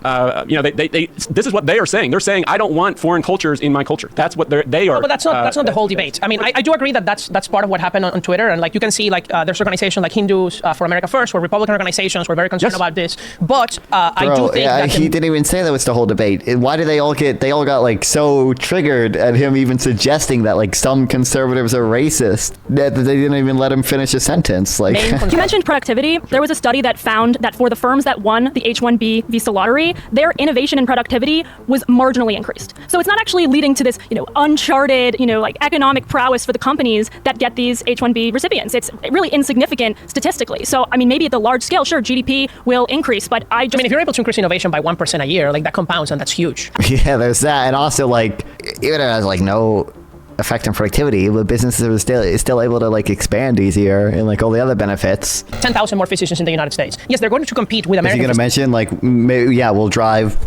this is what they are saying. They're saying, I don't want foreign cultures in my culture. That's what they are. But that's not the whole debate. I mean, I do agree that that's part of what happened on Twitter. And like you can see, like there's organizations like Hindus for America First, or Republican organizations who are very concerned about this. But I do think that he didn't even say that was the whole debate. Why did they all got like so triggered at him even suggesting that like some conservatives are racist that they didn't even let him finish a sentence? Like you mentioned productivity. There was a study that found that for the firms that won the H1B visa lottery, their innovation and productivity was marginally increased. So it's not actually leading to this, uncharted, like economic prowess for the companies that get these H1B recipients. It's really insignificant statistically. So, I mean, maybe at the large scale, sure, GDP will increase, but if you're able to increase innovation by 1% a year, like that compounds and that's huge. Yeah, there's that. And also like, even if it has like no effect on productivity, the businesses are still able to like expand easier and like all the other benefits. 10,000 more physicians in the United States. Yes, they're going to compete with American. Is he going to mention like, maybe, we'll drive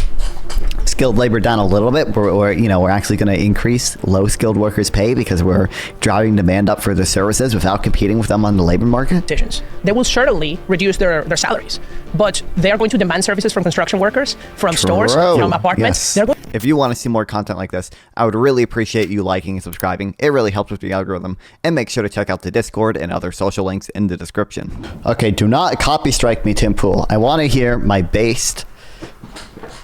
skilled labor down a little bit, or we're actually going to increase low skilled workers' pay because we're driving demand up for the services without competing with them on the labor market? They will certainly reduce their salaries, but they are going to demand services from construction workers, from stores, from apartments. Yes. If you want to see more content like this, I would really appreciate you liking and subscribing. It really helps with the algorithm. And make sure to check out the Discord and other social links in the description. Okay, do not copy strike me, Tim Pool. I want to hear my based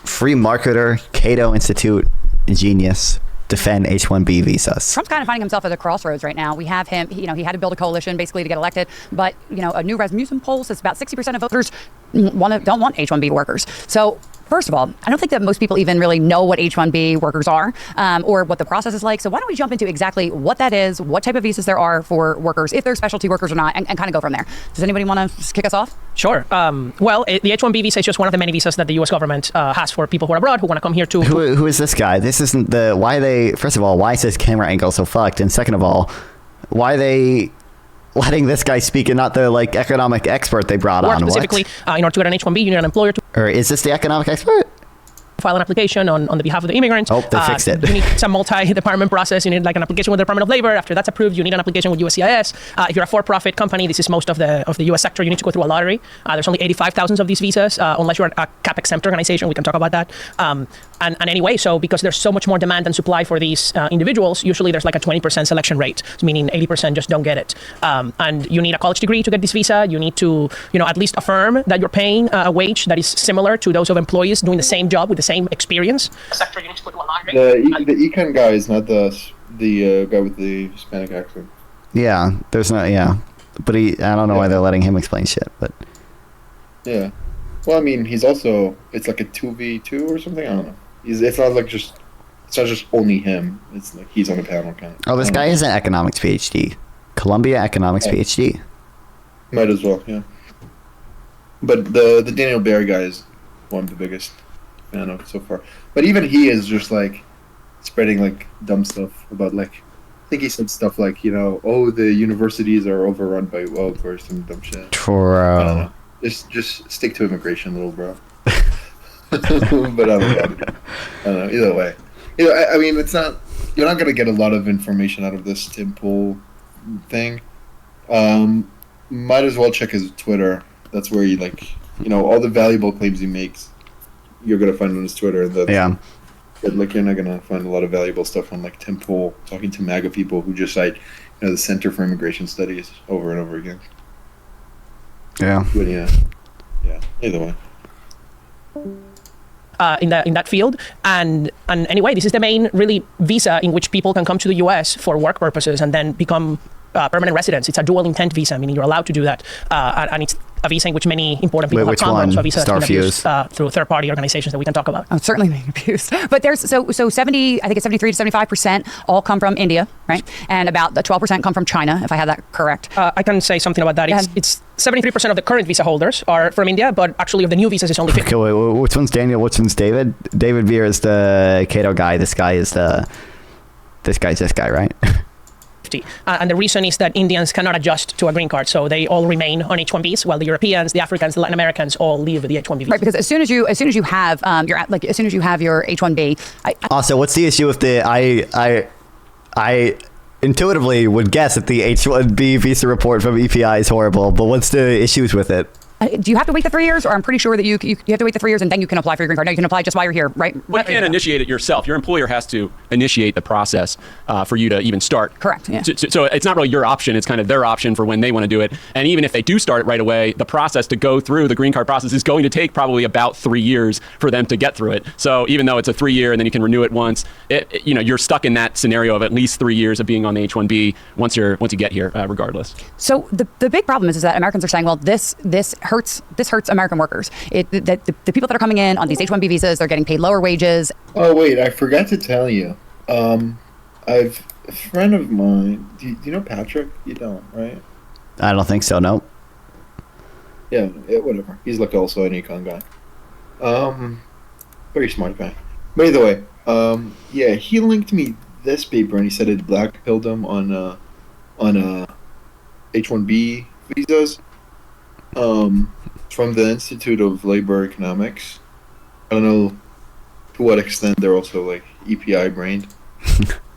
free marketer, Cato Institute genius defend H1B visas. Trump's kind of finding himself at a crossroads right now. We have him, he had to build a coalition basically to get elected, but a new Rasmussen poll says about 60% of voters don't want H1B workers. So first of all, I don't think that most people even really know what H1B workers are or what the process is like. So why don't we jump into exactly what that is, what type of visas there are for workers, if they're specialty workers or not, and kind of go from there. Does anybody want to kick us off? Sure. The H1B visa is just one of the many visas that the U.S. government has for people who are abroad who want to come here to. Who is this guy? This isn't first of all, why is this camera angle so fucked? And second of all, why are they letting this guy speak and not the economic expert they brought on? Specifically, in order to get an H1B, you need an employer to... Or is this the economic expert? File an application on the behalf of the immigrants. Oh, they fixed it. You need some multi-department process. You need an application with the Department of Labor. After that's approved, you need an application with USCIS. If you're a for-profit company, this is most of the U.S. sector, you need to go through a lottery. There's only 85,000 of these visas, unless you're a cap exempt organization. We can talk about that. And anyway, so because there's so much more demand than supply for these individuals, usually there's like a 20% selection rate, meaning 80% just don't get it. And you need a college degree to get this visa. You need to, at least affirm that you're paying a wage that is similar to those of employees doing the same job with the same experience. Sector, you need to go to a lottery. The econ guy is not the guy with the Hispanic accent. Yeah, there's not. Yeah, but I don't know why they're letting him explain shit. But yeah, well, I mean, he's also it's like a 2v2 or something. I don't know. It's not just only him. It's like he's on the panel kind of. Oh, this guy is an economics PhD, Columbia economics PhD. Might as well, yeah. But the Daniel Bier guy is one of the biggest fan of so far. But even he is just spreading dumb stuff about I think he said stuff like, the universities are overrun by woke or some dumb shit. True. I don't know. Just stick to immigration, little bro. But I don't know. Either way, I mean, it's not. You're not gonna get a lot of information out of this Tim Pool thing. Might as well check his Twitter. That's where you all the valuable claims he makes. You're gonna find on his Twitter. But you're not gonna find a lot of valuable stuff on Tim Pool talking to MAGA people who just cite the Center for Immigration Studies over and over again. Yeah. But yeah. Either way. In that field, and anyway, this is the main really visa in which people can come to the U.S. for work purposes and then become permanent residents. It's a dual intent visa, meaning you're allowed to do that, and it's a visa in which many important people have come. So a visa has been abused through third-party organizations that we can talk about. Oh, certainly being abused. But there's so 70, I think it's 73 to 75% all come from India, right? And about the 12% come from China, if I have that correct. I can say something about that. It's 73% of the current visa holders are from India, but actually of the new visas, it's only 50%. Okay, wait, which one's Daniel? Which one's David? David Bier is the Cato guy. This guy's this guy, right? And the reason is that Indians cannot adjust to a green card, so they all remain on H1Bs, while the Europeans, the Africans, the Latin Americans all leave the H1B visa. Right, because as soon as you have your H1B. Also, what's the issue with the I intuitively would guess that the H1B visa report from EPI is horrible, but what's the issues with it? Do you have to wait the 3 years, or I'm pretty sure that you have to wait the 3 years and then you can apply for your green card? No, you can apply just while you're here, right? Well, you can't initiate it yourself. Your employer has to initiate the process for you to even start. Correct. Yeah. So it's not really your option. It's kind of their option for when they want to do it. And even if they do start it right away, the process to go through the green card process is going to take probably about 3 years for them to get through it. So even though it's a 3 year and then you can renew it once, you're stuck in that scenario of at least 3 years of being on the H1B once you get here, regardless. So the big problem is that Americans are saying, well, this hurts American workers. The people that are coming in on these H1B visas, they're getting paid lower wages. Oh wait, I forgot to tell you. I've a friend of mine. Do you know Patrick? You don't, right? I don't think so. Nope. Yeah, whatever. He's like also an econ guy. Very smart guy. But either way, yeah, he linked me this paper and he said it blackpilled him on H1B visas. From the Institute of Labor Economics. I don't know to what extent they're also like EPI brained,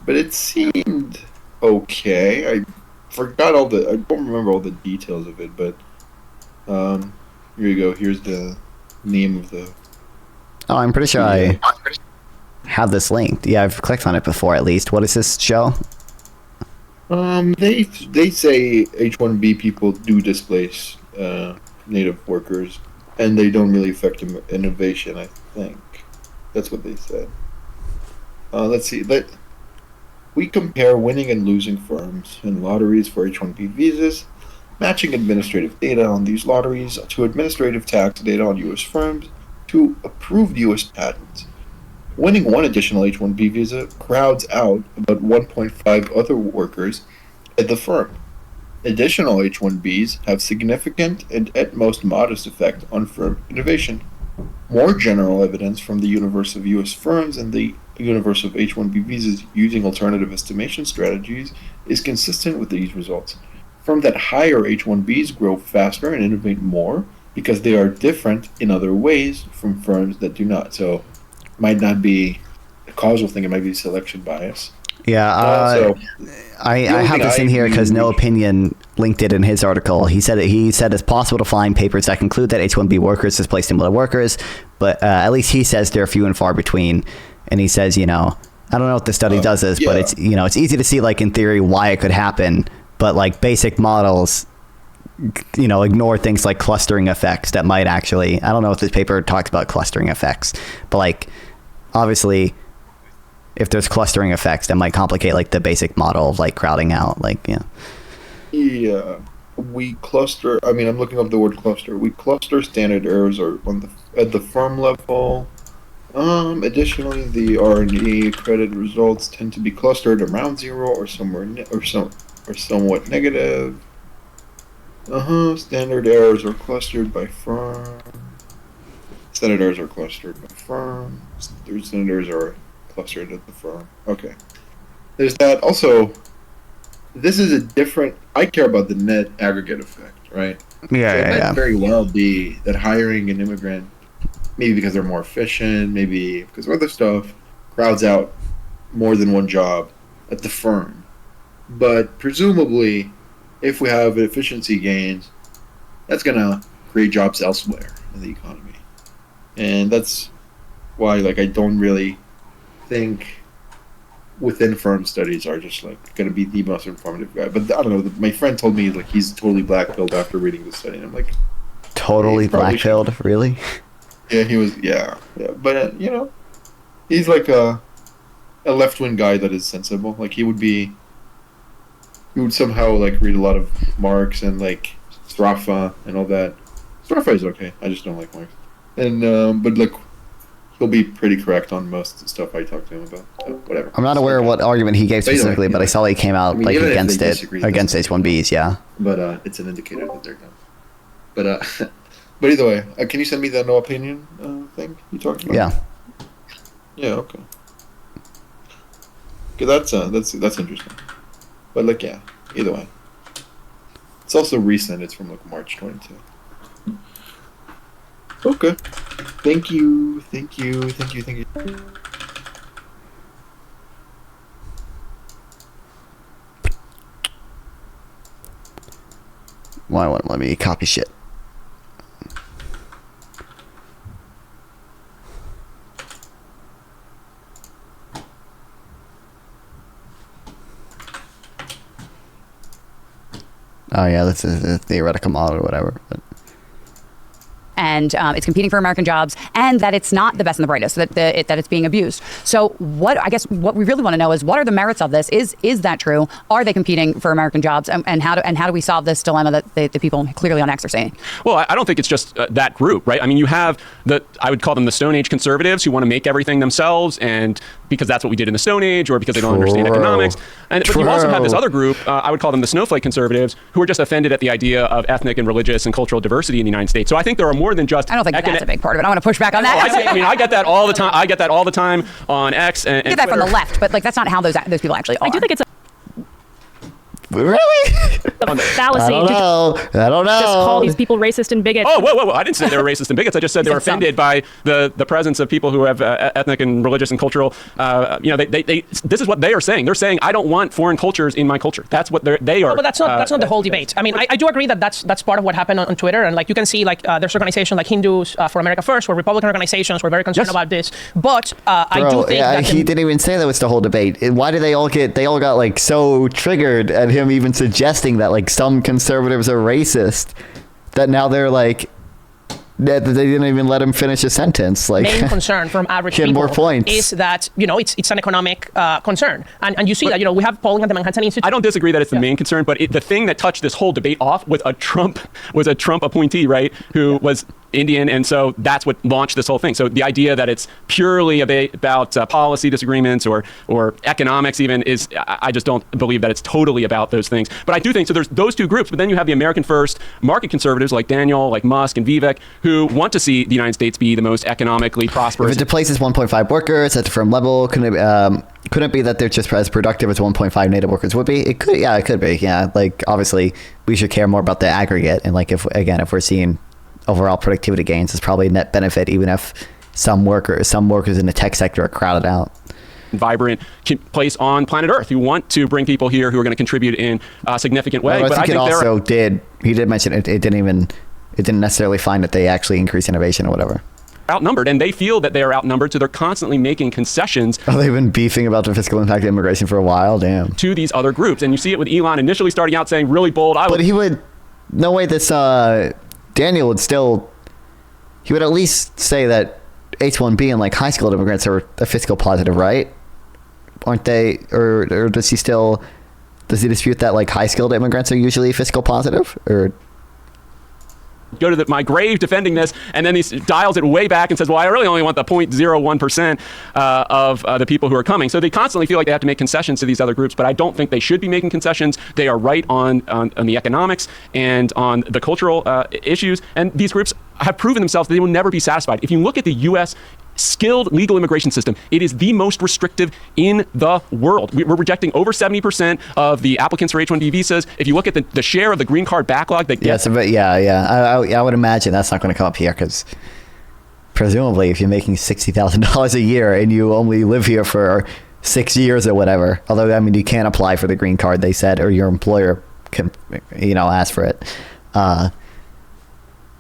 but it seemed okay. I don't remember all the details of it, but here you go. Here's the name of the. Oh, I'm pretty sure I have this linked. Yeah, I've clicked on it before at least. What does this show? They say H1B people do displace native workers, and they don't really affect innovation. I think that's what they said. Let's see. We compare winning and losing firms in lotteries for H1B visas, matching administrative data on these lotteries to administrative tax data on U.S. firms to approved U.S. patents. Winning one additional H1B visa crowds out about 1.5 other workers at the firm. Additional H1Bs have significant and at most modest effect on firm innovation. More general evidence from the universe of U.S. firms and the universe of H1B visas using alternative estimation strategies is consistent with these results. Firms that hire H1Bs grow faster and innovate more because they are different in other ways from firms that do not. So it might not be a causal thing, it might be selection bias. Yeah, I have this in here because No Opinion linked it in his article. He said it's possible to find papers that conclude that H1B workers displace similar workers, but at least he says they're few and far between. And he says, I don't know if the study does this, but it's it's easy to see like in theory why it could happen, but like basic models, ignore things like clustering effects that might actually. I don't know if this paper talks about clustering effects, but like obviously. If there's clustering effects, that might complicate like the basic model of like crowding out, Yeah, we cluster. I mean, I'm looking up the word cluster. We cluster standard errors at the firm level. Additionally, the R&E accredited results tend to be clustered around zero or somewhat negative. Standard errors are clustered by firm. Standard errors are clustered by firm. Standard errors are clustered at the firm. Okay. There's that. Also, this is a different. I care about the net aggregate effect, right? Yeah, It might very well be that hiring an immigrant, maybe because they're more efficient, maybe because of other stuff, crowds out more than one job at the firm. But presumably, if we have efficiency gains, that's going to create jobs elsewhere in the economy. And that's why, I don't really think within firm studies are just going to be the most informative guy. But I don't know. My friend told me he's totally blackpilled after reading the study, and I'm like, totally blackpilled, really? Yeah, he was. Yeah. But he's like a left-wing guy that is sensible. He would somehow read a lot of Marx and Straffa and all that. Straffa is okay. I just don't like Marx. And but he'll be pretty correct on most stuff I talk to him about. So whatever. I'm not aware of what argument he gave specifically, but I saw he came out against it, against H1Bs, yeah. But it's an indicator that they're done. But but either way, can you send me the no opinion thing you talked about? Yeah. Yeah. Okay. Okay, that's interesting. But yeah, either way, it's also recent. It's from March 22. Okay. Thank you. Why won't let me copy shit? Oh yeah, that's a theoretical model or whatever. But. And it's competing for American jobs, and that it's not the best and the brightest, that it's being abused. So what we really want to know is, what are the merits of this? Is that true? Are they competing for American jobs? And how do we solve this dilemma that the people clearly on X are saying? Well, I don't think it's just that group, right? I mean, you have I would call them the Stone Age conservatives who want to make everything themselves, and because that's what we did in the Stone Age, or because they don't understand economics. But you also have this other group, I would call them the snowflake conservatives, who are just offended at the idea of ethnic and religious and cultural diversity in the United States. So I think there are more than just. I don't think that's a big part of it. I want to push back on that. I mean, I get that all the time. I get that all the time on X and get that Twitter. from the left, but like that's not how those people actually are. I do think it's a Really? fallacy I don't know. just call these people racist and bigots. Oh, whoa. I didn't say they were racist and bigots. I just said they were offended by the presence of people who have ethnic and religious and cultural, this is what they are saying. They're saying, I don't want foreign cultures in my culture. That's what they are. But that's not the whole debate. I mean, I do agree that that's part of what happened on Twitter. And like you can see, like there's organizations like Hindus for America First, where Republican organizations were very concerned about this. But I do think that he didn't even say that was the whole debate. Why did they all got like so triggered at him even suggesting that like some conservatives are racist, that now they're like that they didn't even let him finish a sentence. Like, main concern from average people more points. is that it's an economic concern, and you see that we have polling at the Manhattan Institute. I don't disagree that it's the main concern, but the thing that touched this whole debate off was a Trump appointee, right, who was Indian, and so that's what launched this whole thing. So the idea that it's purely about policy disagreements or economics even is, I just don't believe that it's totally about those things. But I do think, so there's those two groups, but then you have the American First market conservatives like Daniel, like Musk and Vivek, who want to see the United States be the most economically prosperous. If it displaces 1.5 workers at the firm level, couldn't it be that they're just as productive as 1.5 native workers would be? It could, yeah, it could be, yeah. Like, obviously, we should care more about the aggregate, and like if we're seeing overall productivity gains, is probably a net benefit, even if some workers in the tech sector are crowded out. Vibrant place on planet Earth who want to bring people here who are going to contribute in a significant way. Well, I think he did mention it didn't necessarily find that they actually increase innovation or whatever. Outnumbered, and they feel that they are outnumbered, so they're constantly making concessions. Oh, they've been beefing about the fiscal impact of immigration for a while, damn. To these other groups, and you see it with Elon initially starting out saying really bold. Daniel would at least say that H1B and like high skilled immigrants are a fiscal positive, right? Aren't they? Or does he dispute that like high skilled immigrants are usually fiscal positive? Or go to my grave defending this, and then he dials it way back and says, well, I really only want the 0.01% of the people who are coming. So they constantly feel like they have to make concessions to these other groups, but I don't think they should be making concessions. They are right on the economics and on the cultural issues, and these groups have proven themselves that they will never be satisfied. If you look at the U.S. skilled legal immigration system, it is the most restrictive in the world. We're rejecting over 70% of the applicants for H1B visas. If you look at the share of the green card backlog that gets... I would imagine that's not going to come up here, because presumably if you're making $60,000 a year and you only live here for 6 years or whatever, although, I mean, you can't apply for the green card, they said, or your employer can, ask for it.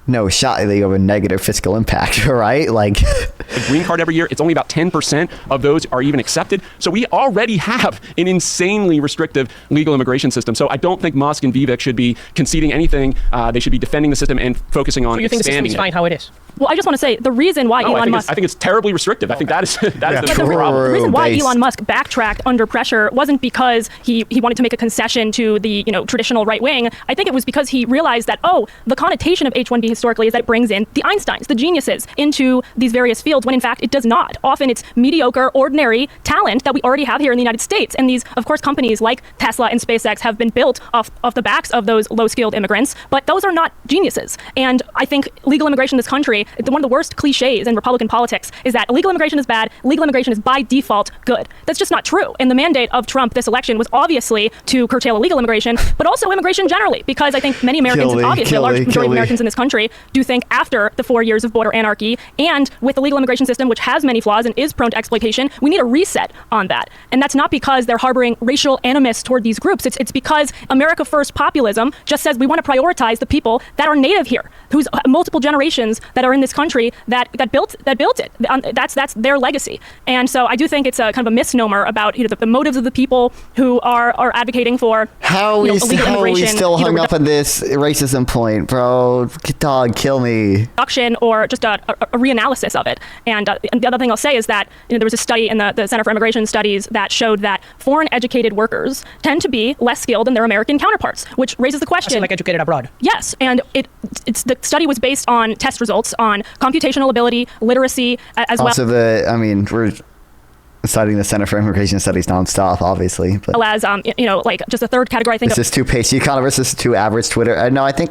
No shot that you have a negative fiscal impact, right? Like a green card every year, it's only about 10% of those are even accepted. So we already have an insanely restrictive legal immigration system. So I don't think Musk and Vivek should be conceding anything. They should be defending the system and focusing on expanding it. So you think the system is fine how it is? Well, I just want to say the reason why Elon Musk... I think it's terribly restrictive. I think that is the problem. The reason why Elon Musk backtracked under pressure wasn't because he wanted to make a concession to the traditional right wing. I think it was because he realized that, the connotation of H1B historically is that it brings in the Einsteins, the geniuses, into these various fields, when in fact it does not. Often it's mediocre, ordinary talent that we already have here in the United States. And these, of course, companies like Tesla and SpaceX have been built off the backs of those low-skilled immigrants, but those are not geniuses. And I think legal immigration in this country, one of the worst cliches in Republican politics is that illegal immigration is bad, legal immigration is by default good. That's just not true. And the mandate of Trump this election was obviously to curtail illegal immigration, but also immigration generally, because I think many Americans, obviously a large majority of Americans in this country, do think after the 4 years of border anarchy and with the legal immigration system, which has many flaws and is prone to exploitation, we need a reset on that. And that's not because they're harboring racial animus toward these groups. It's because America First populism just says we want to prioritize the people that are native here, whose multiple generations that are in in this country that built it. That's their legacy. And so I do think it's a kind of a misnomer about the motives of the people who are advocating for how are we still hung up on this racism point, bro? Dog, kill me. Reduction or just a reanalysis of it. And the other thing I'll say is that there was a study in the Center for Immigration Studies that showed that foreign educated workers tend to be less skilled than their American counterparts, which raises the question. Like educated abroad. Yes, and the study was based on test results on computational ability, literacy, as well. Also, we're citing the Center for Immigration Studies nonstop, obviously. But well as like just a third category. I think this is too pasty economy versus too average Twitter. No, I think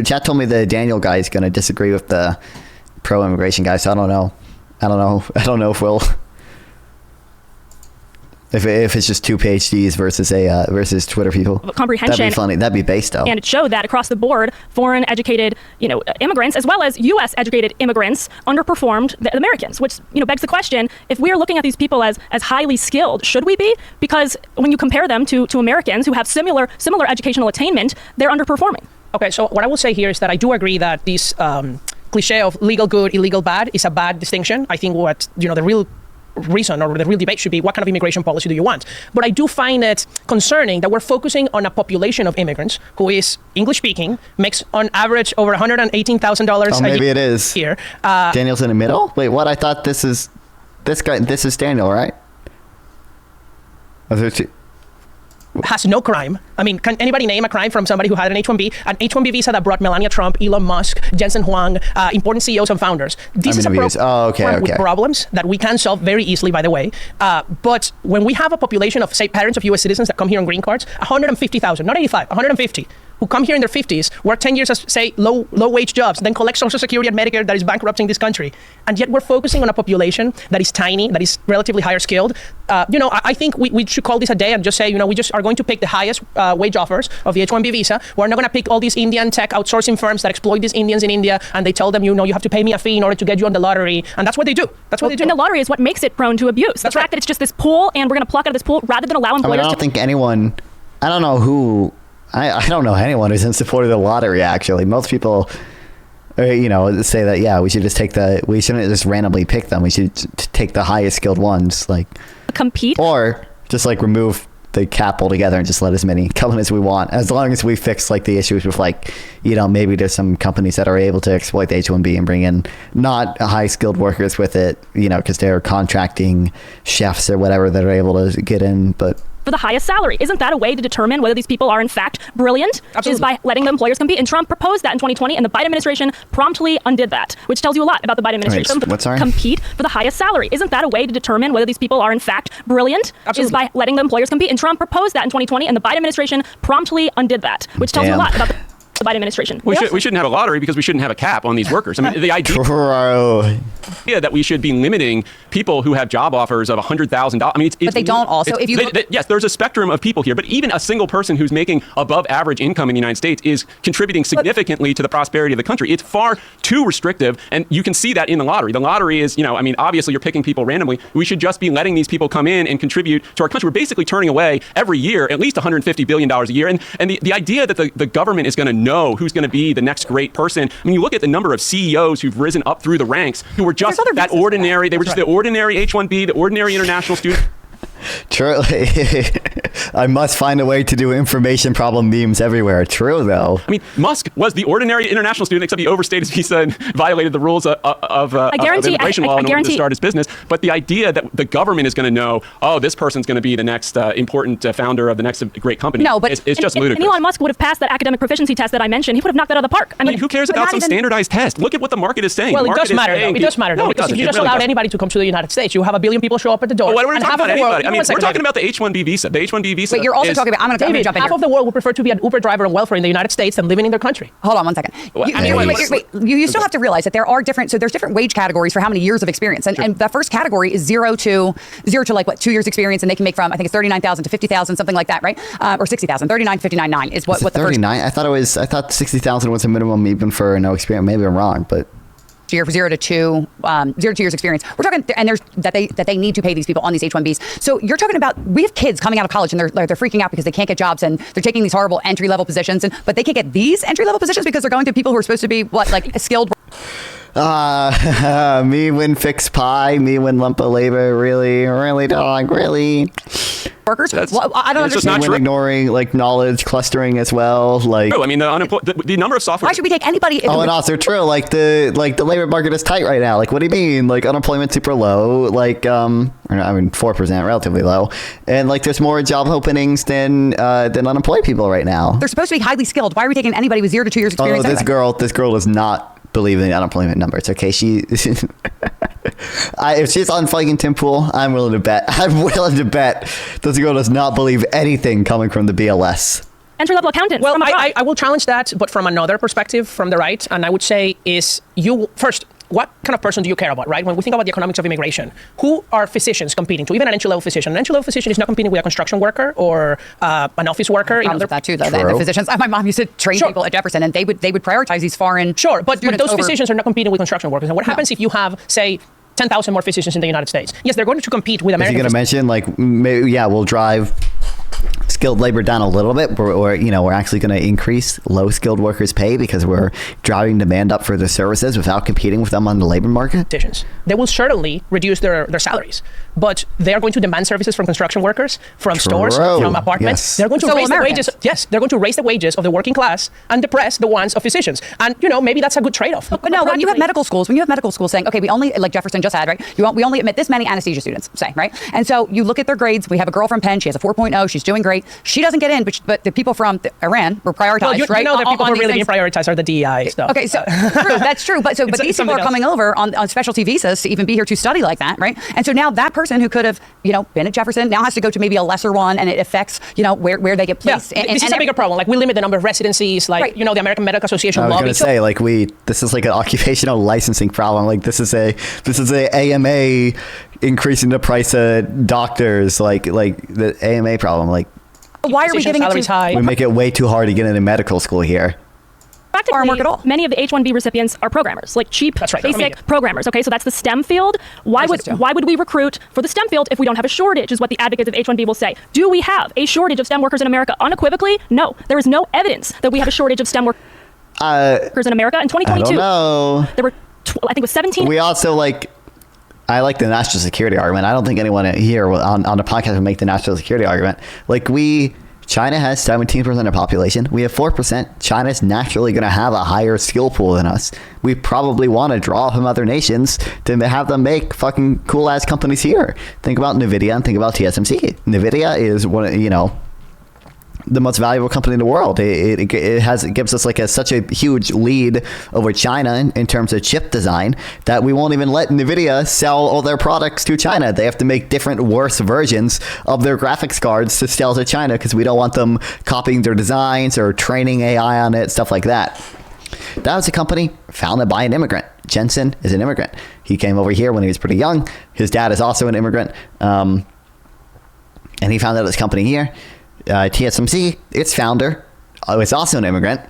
chat told me the Daniel guy is going to disagree with the pro-immigration guy. So I don't know if we'll. If it's just two PhDs versus Twitter people. Comprehension. That'd be funny. That'd be based though. And it showed that across the board, foreign educated, immigrants, as well as U.S. educated immigrants, underperformed the Americans, which, begs the question, if we are looking at these people as highly skilled, should we be? Because when you compare them to Americans who have similar educational attainment, they're underperforming. Okay, so what I will say here is that I do agree that this cliche of legal good, illegal bad is a bad distinction. I think what, the real reason or the real debate should be what kind of immigration policy do you want? But I do find it concerning that we're focusing on a population of immigrants who is English speaking, makes on average over $118,000 maybe it is. Here. Daniel's in the middle? Wait, what? I thought this is Daniel, right? Are there two? Has no crime. I mean, can anybody name a crime from somebody who had an H1B visa that brought Melania Trump, Elon Musk, Jensen Huang, important CEOs and founders? This is a problem with problems that we can solve very easily, by the way. But when we have a population of, say, parents of U.S. citizens that come here on green cards, 150,000, not 85, 150, who come here in their 50s, work 10 years as, say, low-wage jobs, then collect Social Security and Medicare that is bankrupting this country. And yet we're focusing on a population that is tiny, that is relatively higher skilled. I think we should call this a day and just say, we just are going to pick the highest wage offers of the H1B visa. We're not going to pick all these Indian tech outsourcing firms that exploit these Indians in India, and they tell them, you have to pay me a fee in order to get you on the lottery. And that's what they do. And the lottery is what makes it prone to abuse. The fact that it's just this pool, and we're going to pluck out of this pool rather than allow employers I don't know anyone who's in support of the lottery, actually. Most people, say that, we should we shouldn't just randomly pick them. We should take the highest skilled ones, compete. Or just remove the cap altogether and just let as many come in as we want. As long as we fix the issues with maybe there's some companies that are able to exploit the H1B and bring in not high skilled workers with it, because they're contracting chefs or whatever that are able to get in, but for the highest salary. Isn't that a way to determine whether these people are in fact brilliant? Absolutely. Is by letting the employers compete. And Trump proposed that in 2020, and the Biden administration promptly undid that, which tells you a lot about the Biden administration. Compete for the highest salary. Isn't that a way to determine whether these people are in fact brilliant? Absolutely. Is by letting the employers compete. And Trump proposed that in 2020, and the Biden administration promptly undid that, which tells you a lot about the Biden administration. We shouldn't have a lottery because we shouldn't have a cap on these workers. I mean, the idea that we should be limiting people who have job offers of $100,000. I mean, but they don't also. If you yes, there's a spectrum of people here, but even a single person who's making above average income in the United States is contributing significantly to the prosperity of the country. It's far too restrictive, and you can see that in the lottery. The lottery is, obviously you're picking people randomly. We should just be letting these people come in and contribute to our country. We're basically turning away every year at least $150 billion a year, and the idea that the government is going to know who's going to be the next great person. I mean, you look at the number of CEOs who've risen up through the ranks who were just that ordinary. They were just the ordinary H1B, the ordinary international student. True. I must find a way to do information problem memes everywhere. True, though. I mean, Musk was the ordinary international student, except he overstayed his visa and violated the rules of immigration law in order to start his business. But the idea that the government is going to know, this person's going to be the next important founder of the next great company, it's just ludicrous. And Elon Musk would have passed that academic proficiency test that I mentioned. He would have knocked that out of the park. I mean, who cares about some standardized test? Look at what the market is saying. Well, it does matter, though. It does matter, though. Because if you just allowed anybody to come to the United States, you have 1 billion people show up at the door. What are we talking about anybody? I mean, we're talking about the H1B visa. The H1B visa. But you're also talking about. I'm going to jump in. Half of the world would prefer to be an Uber driver on welfare in the United States than living in their country. Hold on one second. You still have to realize that there are different. So there's different wage categories for how many years of experience, and the first category is zero to 2 years experience, and they can make from I think it's 39,000 to 50,000, something like that, right? Or 60,000. 39, 59.9 is what the 39. I thought 60,000 was a minimum even for no experience. Maybe I'm wrong, but. year for 0 to 2 years experience. We're talking, and there's that they need to pay these people on these H1Bs. So you're talking about, we have kids coming out of college and they're freaking out because they can't get jobs and they're taking these horrible entry level positions, but they can't get these entry level positions because they're going to people who are supposed to be skilled. Me win fixed pie, me win lump of labor, really dog, really. Workers. Well, I don't It's just understand. not true. Ignoring like knowledge clustering as well, like. True. I mean, the number of software. Why should we take anybody? And also true, like the labor market is tight right now. Like, what do you mean? Like, unemployment's super low. Like, 4%, relatively low, and like there's more job openings than unemployed people right now. They're supposed to be highly skilled. Why are we taking anybody with 0 to 2 years Oh, experience? this girl does not believe in the unemployment numbers. Okay, if she's on fucking Tim Pool, I'm willing to bet this girl does not believe anything coming from the BLS. Entry-level accountants. Well, from abroad. I will challenge that, but from another perspective, from the right, and I would say is first, what kind of person do you care about, right? When we think about the economics of immigration, who are physicians competing to? Even an entry-level physician. An entry-level physician is not competing with a construction worker or an office worker. Problems with that too, though. The physicians. My mom used to train people at Jefferson, and they would prioritize these foreign. Sure, but those over- physicians are not competing with construction workers. And what happens if you have, say, 10,000 more physicians in the United States? Yes, they're going to compete with American. Is he going to mention like maybe, we'll drive skilled labor down a little bit, or we're actually going to increase low skilled workers' pay because we're driving demand up for the services without competing with them on the labor market? They will certainly reduce their salaries, but they are going to demand services from construction workers, from stores, from apartments. Yes. They're going to So raise the Americans. wages. Yes, they're going to raise the wages of the working class and depress the ones of physicians. And maybe that's a good trade-off. But no, when you have medical schools saying, okay, we only, like Jefferson just had, right? We only admit this many anesthesia students, say, right? And so you look at their grades. We have a girl from Penn. She has a 4.0. She's doing great. She doesn't get in, but the people from Iran were prioritized, Well, right? You know, the people who are these really being things. prioritized are the DEI stuff. Okay, so true, that's true. But It's these people something are coming else. over on specialty visas to even be here to study like that, right? And so now that person who could have, been at Jefferson now has to go to maybe a lesser one, and it affects, where they get placed. Yeah, this is a bigger problem. Like, we limit the number of residencies. Like, Right. the American Medical Association I was lobby. going to say, this is like an occupational licensing problem. Like, this is a AMA increasing the price of doctors. Like the AMA problem. Like, why are we giving it salaries to high? we make it way too hard to get into medical school here. Practically, Farm work at all. many of the H-1B recipients are programmers, like cheap, That's right. basic programmers. Okay, so that's the STEM field. Why There's the STEM. would we recruit for the STEM field if we don't have a shortage? Is what the advocates of H-1B will say. Do we have a shortage of STEM workers in America? Unequivocally, no. There is no evidence that we have a shortage of STEM workers in America. In 2022, I don't know. there were, I think it was 17. We also I like the national security argument. I don't think anyone here on the podcast would make the national security argument. China has 17% of population. We have 4%. China's naturally going to have a higher skill pool than us. We probably want to draw from other nations to have them make fucking cool ass companies here. Think about NVIDIA and think about TSMC. NVIDIA is one of, the most valuable company in the world. It gives us such a huge lead over China in terms of chip design that we won't even let NVIDIA sell all their products to China. They have to make different, worse versions of their graphics cards to sell to China because we don't want them copying their designs or training AI on it, stuff like that. That was a company founded by an immigrant. Jensen is an immigrant. He came over here when he was pretty young. His dad is also an immigrant. And he founded this company here. TSMC, its founder, is also an immigrant,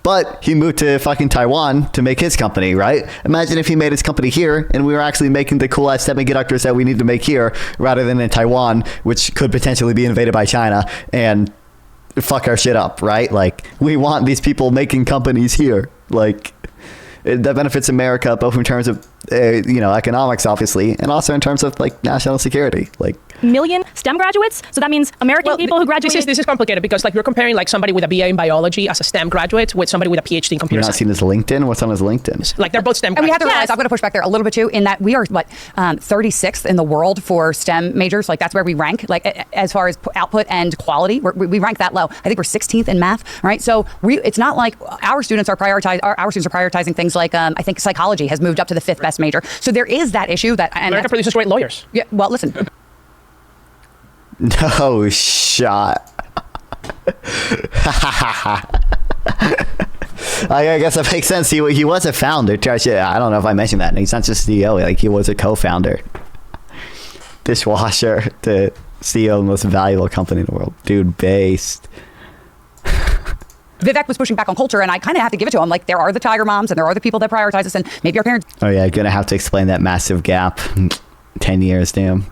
but he moved to fucking Taiwan to make his company, right? Imagine if he made his company here and we were actually making the cool ass semiconductors that we need to make here rather than in Taiwan, which could potentially be invaded by China and fuck our shit up, right? We want these people making companies here. That benefits America both in terms of economics, obviously, and also in terms of national security. Million STEM graduates. So that means American people who graduated. This is complicated because you're comparing somebody with a BA in biology as a STEM graduate with somebody with a PhD in computer You're not science. seen his LinkedIn? What's on his LinkedIn? They're both STEM And we have graduates. to realize, I'm going to push back there a little bit too, in that we are 36th in the world for STEM majors. That's where we rank, as far as output and quality. We rank that low. I think we're 16th in math, right? So it's not like our students are prioritizing things like I think psychology has moved up to the 5th best major. So there is that issue that America produces great lawyers. Yeah. Well, listen. No shot. I guess that makes sense. He was a founder. I don't know if I mentioned that. He's not just CEO. He was a co-founder. Dishwasher, the CEO of the most valuable company in the world. Dude, based. Vivek was pushing back on culture, and I kind of have to give it to him. Like, there are the tiger moms, and there are the people that prioritize us, and maybe our parents. Oh yeah, gonna have to explain that massive gap. 10 years, damn.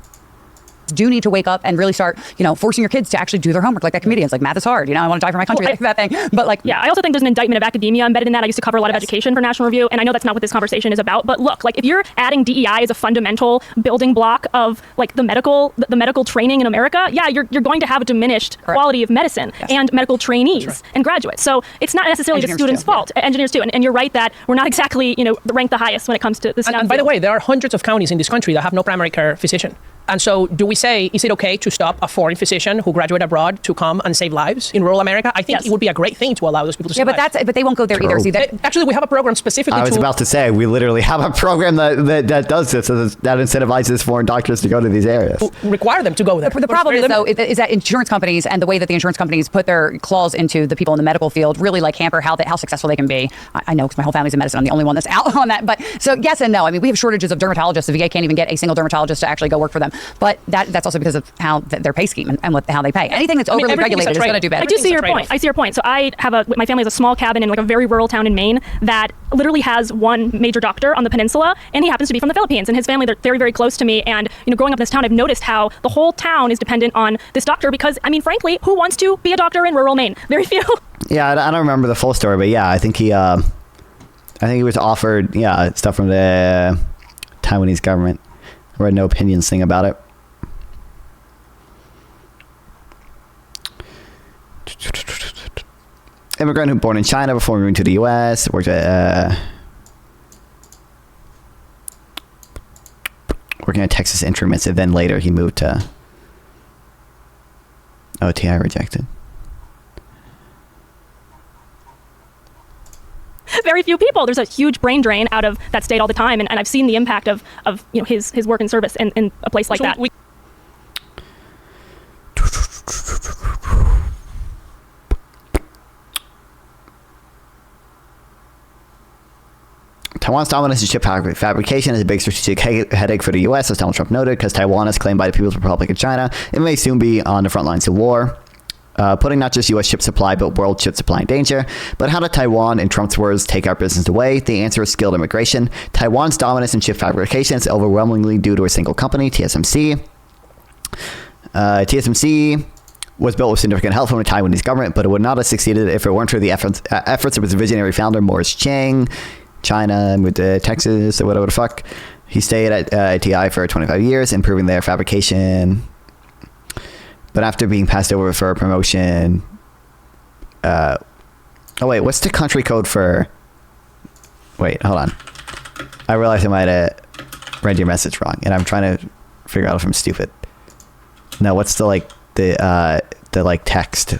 Do need to wake up and really start, forcing your kids to actually do their homework like that comedians. Like, math is hard. I want to die for my country, like that thing. But like, yeah, I also think there's an indictment of academia embedded in that. I used to cover a lot of education for National Review, and I know that's not what this conversation is about. But look, like if you're adding DEI as a fundamental building block of like the medical training in America, yeah, you're going to have a diminished quality of medicine and medical trainees and graduates. So it's not necessarily the students' fault. Engineers too, and you're right that we're not exactly ranked the highest when it comes to this. And by the way, there are hundreds of counties in this country that have no primary care physician. And so do we say, is it okay to stop a foreign physician who graduated abroad to come and save lives in rural America? I think it would be a great thing to allow those people to save lives. But they won't go there either. See, actually, we have a program specifically I was about to say, we literally have a program that does this, that incentivizes foreign doctors to go to these areas. Require them to go there. The problem is, though, is that insurance companies and the way that the insurance companies put their claws into the people in the medical field really like hamper how successful they can be. I know because my whole family's in medicine. I'm the only one that's out on that. But so yes and no. I mean, we have shortages of dermatologists. The VA can't even get a single dermatologist to actually go work for them. But that's also because of how their pay scheme and how they pay. Anything that's overly regulated is going to do better. I do see your point. I see your point. So my family has a small cabin in like a very rural town in Maine that literally has one major doctor on the peninsula, and he happens to be from the Philippines. And his family, they're very, very close to me. And growing up in this town, I've noticed how the whole town is dependent on this doctor because, I mean, frankly, who wants to be a doctor in rural Maine? Very few. Yeah, I don't remember the full story, but yeah, I think he was offered stuff from the Taiwanese government. I read no opinions thing about it. Immigrant who born in China before moving to the U.S. worked at working at Texas Instruments, and then later he moved to OTI rejected. Very few people. There's a huge brain drain out of that state all the time, and I've seen the impact of his work and service in a place like that. Taiwan's dominance in chip fabrication is a big strategic headache for the U.S., as Donald Trump noted, because Taiwan is claimed by the People's Republic of China. It may soon be on the front lines of war, putting not just U.S. chip supply, but world chip supply in danger. But how did Taiwan, in Trump's words, take our business away? The answer is skilled immigration. Taiwan's dominance in chip fabrication is overwhelmingly due to a single company, TSMC. TSMC was built with significant help from the Taiwanese government, but it would not have succeeded if it weren't for the efforts of its visionary founder, Morris Chang. China, moved to Texas or whatever the fuck. He stayed at TI for 25 years, improving their fabrication. But after being passed over for a promotion, oh wait, what's the country code for? Wait, hold on. I realized I might have read your message wrong, and I'm trying to figure out if I'm stupid. No, what's the text,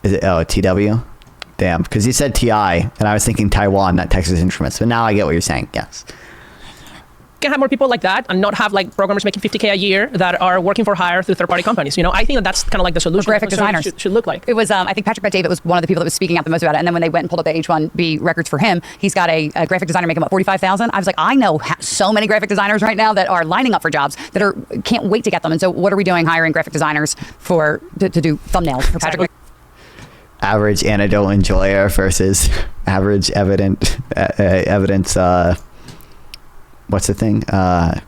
is it TW? Damn, because you said TI, and I was thinking Taiwan, not Texas Instruments. But now I get what you're saying, yes. Can have more people like that and not have like programmers making $50K a year that are working for hire through third-party companies. I think that's kind of like the solution. Graphic designers should look like. It was, I think Patrick Bet-David was one of the people that was speaking out the most about it. And then when they went and pulled up the H1B records for him, he's got a graphic designer making about $45,000. I was like, I know so many graphic designers right now that are lining up for jobs that can't wait to get them. And so what are we doing hiring graphic designers to do thumbnails for Patrick? Average anecdotal enjoyer versus average evidence. What's the thing? Why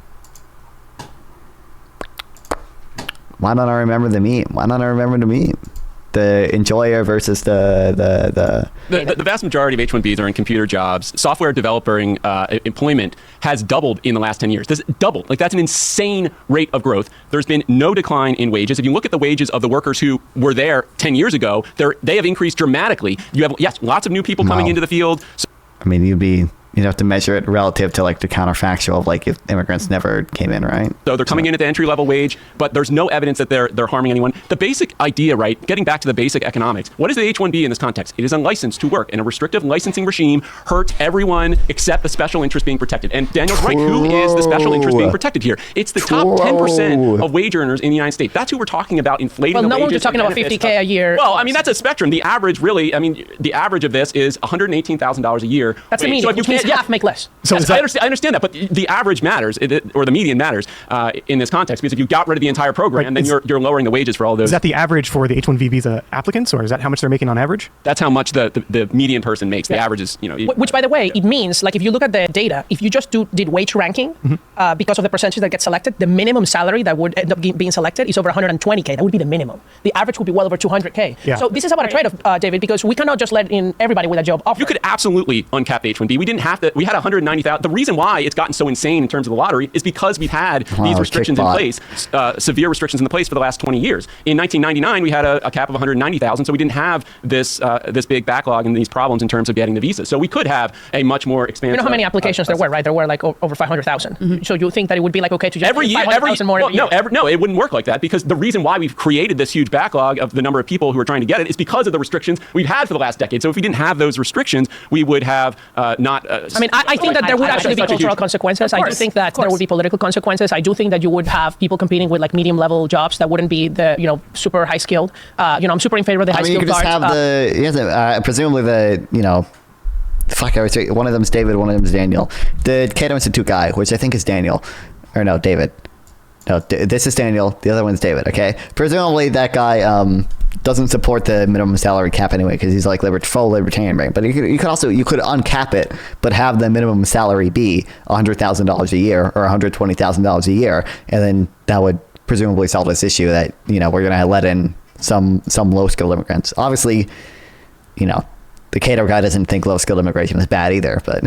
don't I remember the meme? The enjoyer versus the vast majority of H1Bs are in computer jobs. Software developer employment has doubled in the last 10 years. This doubled. That's an insane rate of growth. There's been no decline in wages. If you look at the wages of the workers who were there 10 years ago, they have increased dramatically. You have, yes, lots of new people coming into the field. So, I mean, you'd have to measure it relative to the counterfactual of if immigrants never came in, right? So they're coming in at the entry level wage, but there's no evidence that they're harming anyone. The basic idea, right? Getting back to the basic economics. What is the H1B in this context? It is unlicensed to work, and a restrictive licensing regime hurts everyone except the special interest being protected. And Daniel's right. Who is the special interest being protected here? It's the top 10% of wage earners in the United States. That's who we're talking about inflating the wages. Well, no one's just talking about $50K a year. Well, I mean, that's a spectrum. The average really, the average of this is $118,000 a year. That's the median. So if you means half make less. So I understand that, but the average matters, or the median matters in this context, because if you got rid of the entire program, then you're lowering the wages for all those. Is that the average for the H1B visa applicants, or is that how much they're making on average? That's how much the median person makes. The average is, Which, by the way, it means, like, if you look at the data, if you just did wage ranking, because of the percentage that gets selected, the minimum salary that would end up being selected is over 120K. That would be the minimum. The average would be well over 200K. Yeah. So this is about a trade-off, David, because we cannot just let in everybody with a job offer. You could absolutely uncap the H1B. We didn't have to. We had 190,000. The reason why it's gotten so insane in terms of the lottery is because we've had these restrictions in place, severe restrictions in place for the last 20 years. In 1999, we had a cap of 190,000, so we didn't have this big backlog and these problems in terms of getting the visa. So we could have a much more expansive. You know how many applications there were, right? There were like over 500,000. So you think that it would be like okay to just every year, more? Well, no, it wouldn't work like that, because the reason why we've created this huge backlog of the number of people who are trying to get it is because of the restrictions we've had for the last decade. So if we didn't have those restrictions, we would have not. I think that there would actually be cultural consequences. I do think that there would be political consequences. I do think that you would have people competing with like medium level jobs that wouldn't be the super high skilled. I'm super in favor of the high skilled you could just have presumably one of them's David, one of them's Daniel. The Cato Institute guy, which I think is Daniel, or no, David. No, this is Daniel. The other one's David. Okay, presumably that guy doesn't support the minimum salary cap anyway, because he's like full libertarian brain. But you could uncap it, but have the minimum salary be $100,000 a year or $120,000 a year, and then that would presumably solve this issue that we're going to let in some low skilled immigrants. Obviously, the Cato guy doesn't think low skilled immigration is bad either, but.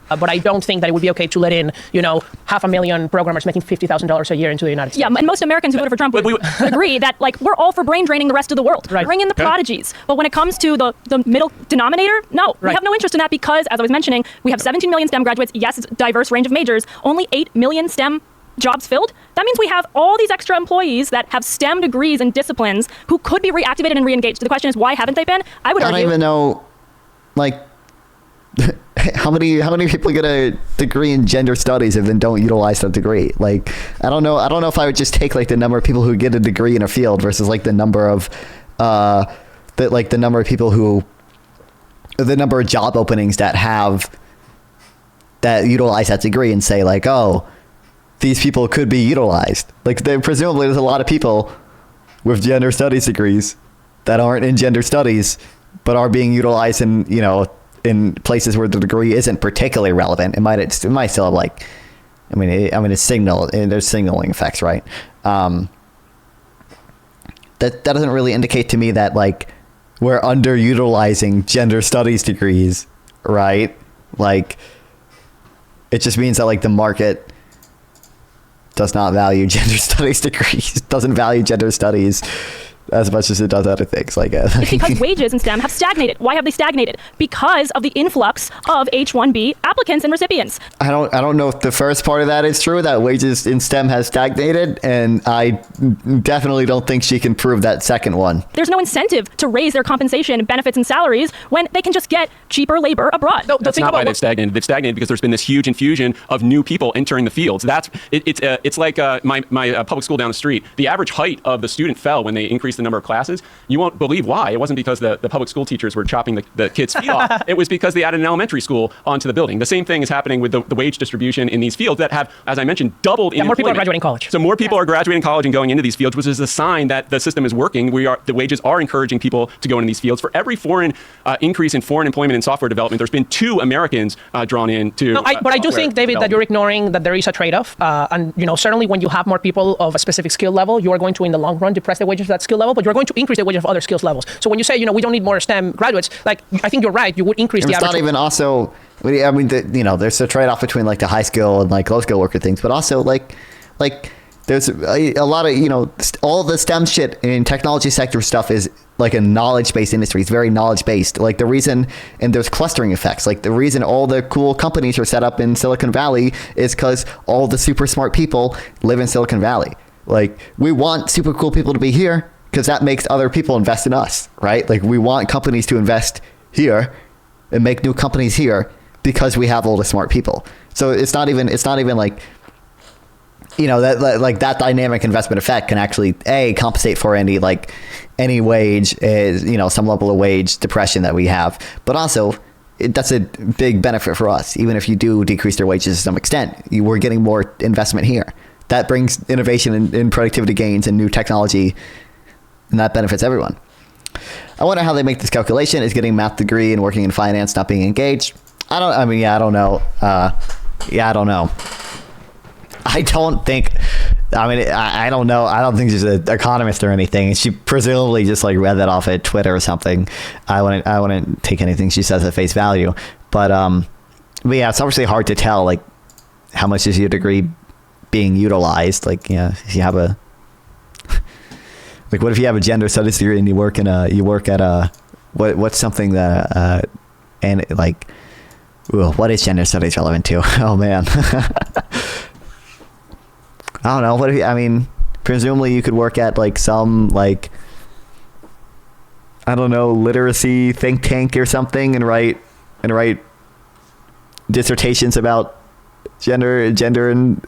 But I don't think that it would be okay to let in, 500,000 programmers making $50,000 a year into the United States. Yeah, and most Americans who voted for Trump would agree that, we're all for brain draining the rest of the world. Right. Bring in the prodigies. But when it comes to the middle denominator, no. We have no interest in that because, as I was mentioning, we have 17 million STEM graduates. Yes, it's a diverse range of majors. Only 8 million STEM jobs filled. That means we have all these extra employees that have STEM degrees and disciplines who could be reactivated and reengaged. The question is, why haven't they been? I would argue. I don't even know, how many people get a degree in gender studies and then don't utilize that degree? I don't know if I would just take the number of people who get a degree in a field versus the number of the number of people who, the number of job openings that utilize that degree and say these people could be utilized. Presumably there's a lot of people with gender studies degrees that aren't in gender studies but are being utilized in places where the degree isn't particularly relevant. It might still have it's signal, and there's signaling effects, right? That doesn't really indicate to me that we're underutilizing gender studies degrees, right? It just means that the market does not value gender studies degrees, doesn't value gender studies as much as it does other things. It's because wages in STEM have stagnated. Why have they stagnated? Because of the influx of H1B applicants and recipients. I don't know if the first part of that is true, that wages in STEM has stagnated, and I definitely don't think she can prove that second one. There's no incentive to raise their compensation, benefits, and salaries when they can just get cheaper labor abroad. That's not why they've stagnated. They've stagnated because there's been this huge infusion of new people entering the fields. It's like my public school down the street. The average height of the student fell when they increased the number of classes. You won't believe why. It wasn't because the public school teachers were chopping the kids' feet off. It was because they added an elementary school onto the building. The same thing is happening with the wage distribution in these fields that have, as I mentioned, doubled in more people are graduating college. So more people are graduating college and going into these fields, which is a sign that the system is working. The wages are encouraging people to go into these fields. For every increase in foreign employment in software development, there's been 2 Americans drawn in to. But I do think, David, that you're ignoring that there is a trade-off. And certainly when you have more people of a specific skill level, you are going to, in the long run, depress the wages of that skill level, but you're going to increase the wages of other skills levels. So when you say, we don't need more STEM graduates, I think you're right. You would increase the average. It's not even also. I mean, there's a trade-off between the high skill and low skill worker things, but also there's a lot of all the STEM shit in technology sector stuff is a knowledge-based industry. It's very knowledge-based. The reason, and there's clustering effects. The reason all the cool companies are set up in Silicon Valley is because all the super smart people live in Silicon Valley. We want super cool people to be here because that makes other people invest in us, right? We want companies to invest here and make new companies here because we have all the smart people. So it's not even that dynamic investment effect can actually compensate for any wage is some level of wage depression that we have, but also that's a big benefit for us. Even if you do decrease their wages to some extent, we're getting more investment here. That brings innovation and productivity gains and new technology, and that benefits everyone. I wonder how they make this calculation. Is getting a math degree and working in finance not being engaged? I don't know. I don't know. I don't know. I don't think she's an economist or anything. She presumably just like read that off at Twitter or something. I wouldn't take anything she says at face value. But yeah, it's obviously hard to tell like how much is your degree being utilized. Like, yeah, if you have a like, what if you have a gender studies degree and you work at what's something that and like, ooh, what is gender studies relevant to? Oh man. I don't know. Presumably you could work at like some like, I don't know, literacy think tank or something and write dissertations about gender and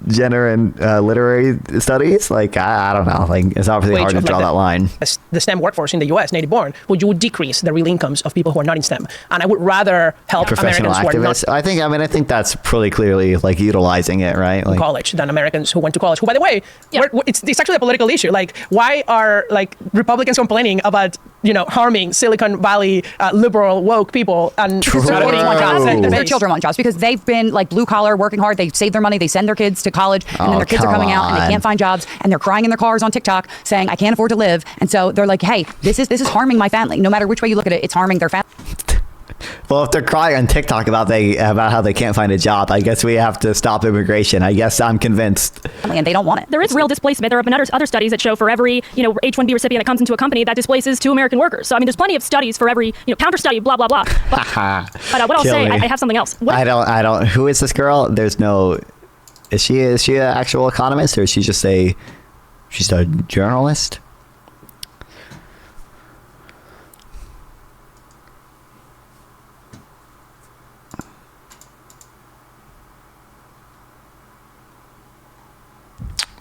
gender and literary studies. Like, I don't know. Like, it's obviously hard to draw that line. The STEM workforce in the U.S., native born, you would decrease the real incomes of people who are not in STEM. And I would rather help professional Americans activists. who are not I think that's pretty clearly like utilizing it, right? Like, college than Americans who went to college. Who, by the way, it's actually a political issue. Like, why are like Republicans complaining about harming Silicon Valley liberal woke people and supporting their children want jobs because they've been like blue collar working hard. They save their money. They send their kids to college, and then their kids are coming out and they can't find jobs, and they're crying in their cars on TikTok saying, "I can't afford to live." And so they're like, "Hey, this is harming my family. No matter which way you look at it, it's harming their family." Well, if they're crying on TikTok about how they can't find a job, I guess we have to stop immigration. I guess I'm convinced. And they don't want it. There is real displacement. There have been other studies that show for every H1B recipient that comes into a company that displaces 2 American workers. So I mean, there's plenty of studies for every counter study, blah blah blah. But what I'll say, I have something else. I don't. Who is this girl? There's no. Is she an actual economist or is she just she's a journalist?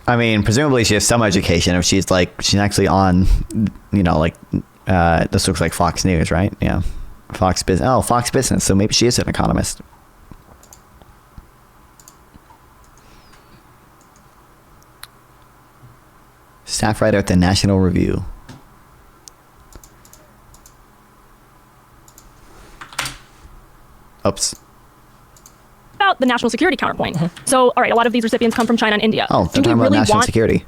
I mean, presumably she has some education. If she's actually on, this looks like Fox News, right? Yeah, Fox Business. Oh, Fox Business. So maybe she is an economist. Staff writer at the National Review. Oops. About the national security counterpoint. So, all right, a lot of these recipients come from China and India. Oh, they're talking about national security.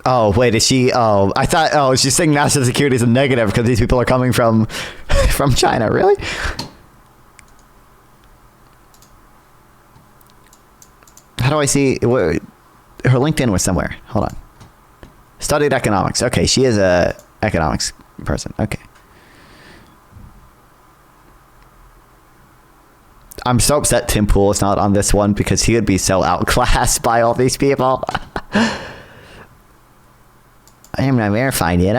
Oh, wait, is she? Oh, I thought. Oh, she's saying national security is a negative because these people are coming from China. Really? How do I see? Her LinkedIn was somewhere. Hold on. Studied economics. Okay, she is a economics person. Okay. I'm so upset Tim Pool is not on this one because he would be so outclassed by all these people. I am not verified yet.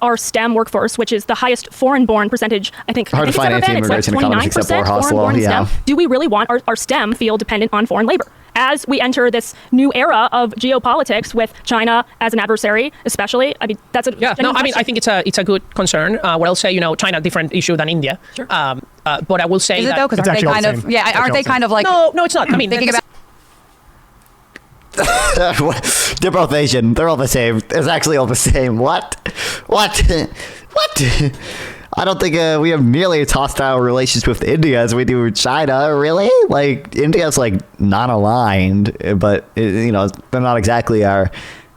Our STEM workforce, which is the highest foreign-born percentage, I think Hard to find anti-immigration economics except for foreign-born in STEM. Do we really want our STEM field dependent on foreign labor? As we enter this new era of geopolitics with China as an adversary, especially, I mean, that's a I think it's a good concern. Where I'll say, China, different issue than India. Sure. But I will say is it though? Because aren't they kind of like no, it's not. I mean, thinking about. They're both Asian. They're all the same. It's actually all the same. What? I don't think we have nearly as hostile relations with India as we do with China. Really? Like, India's not aligned, but they're not exactly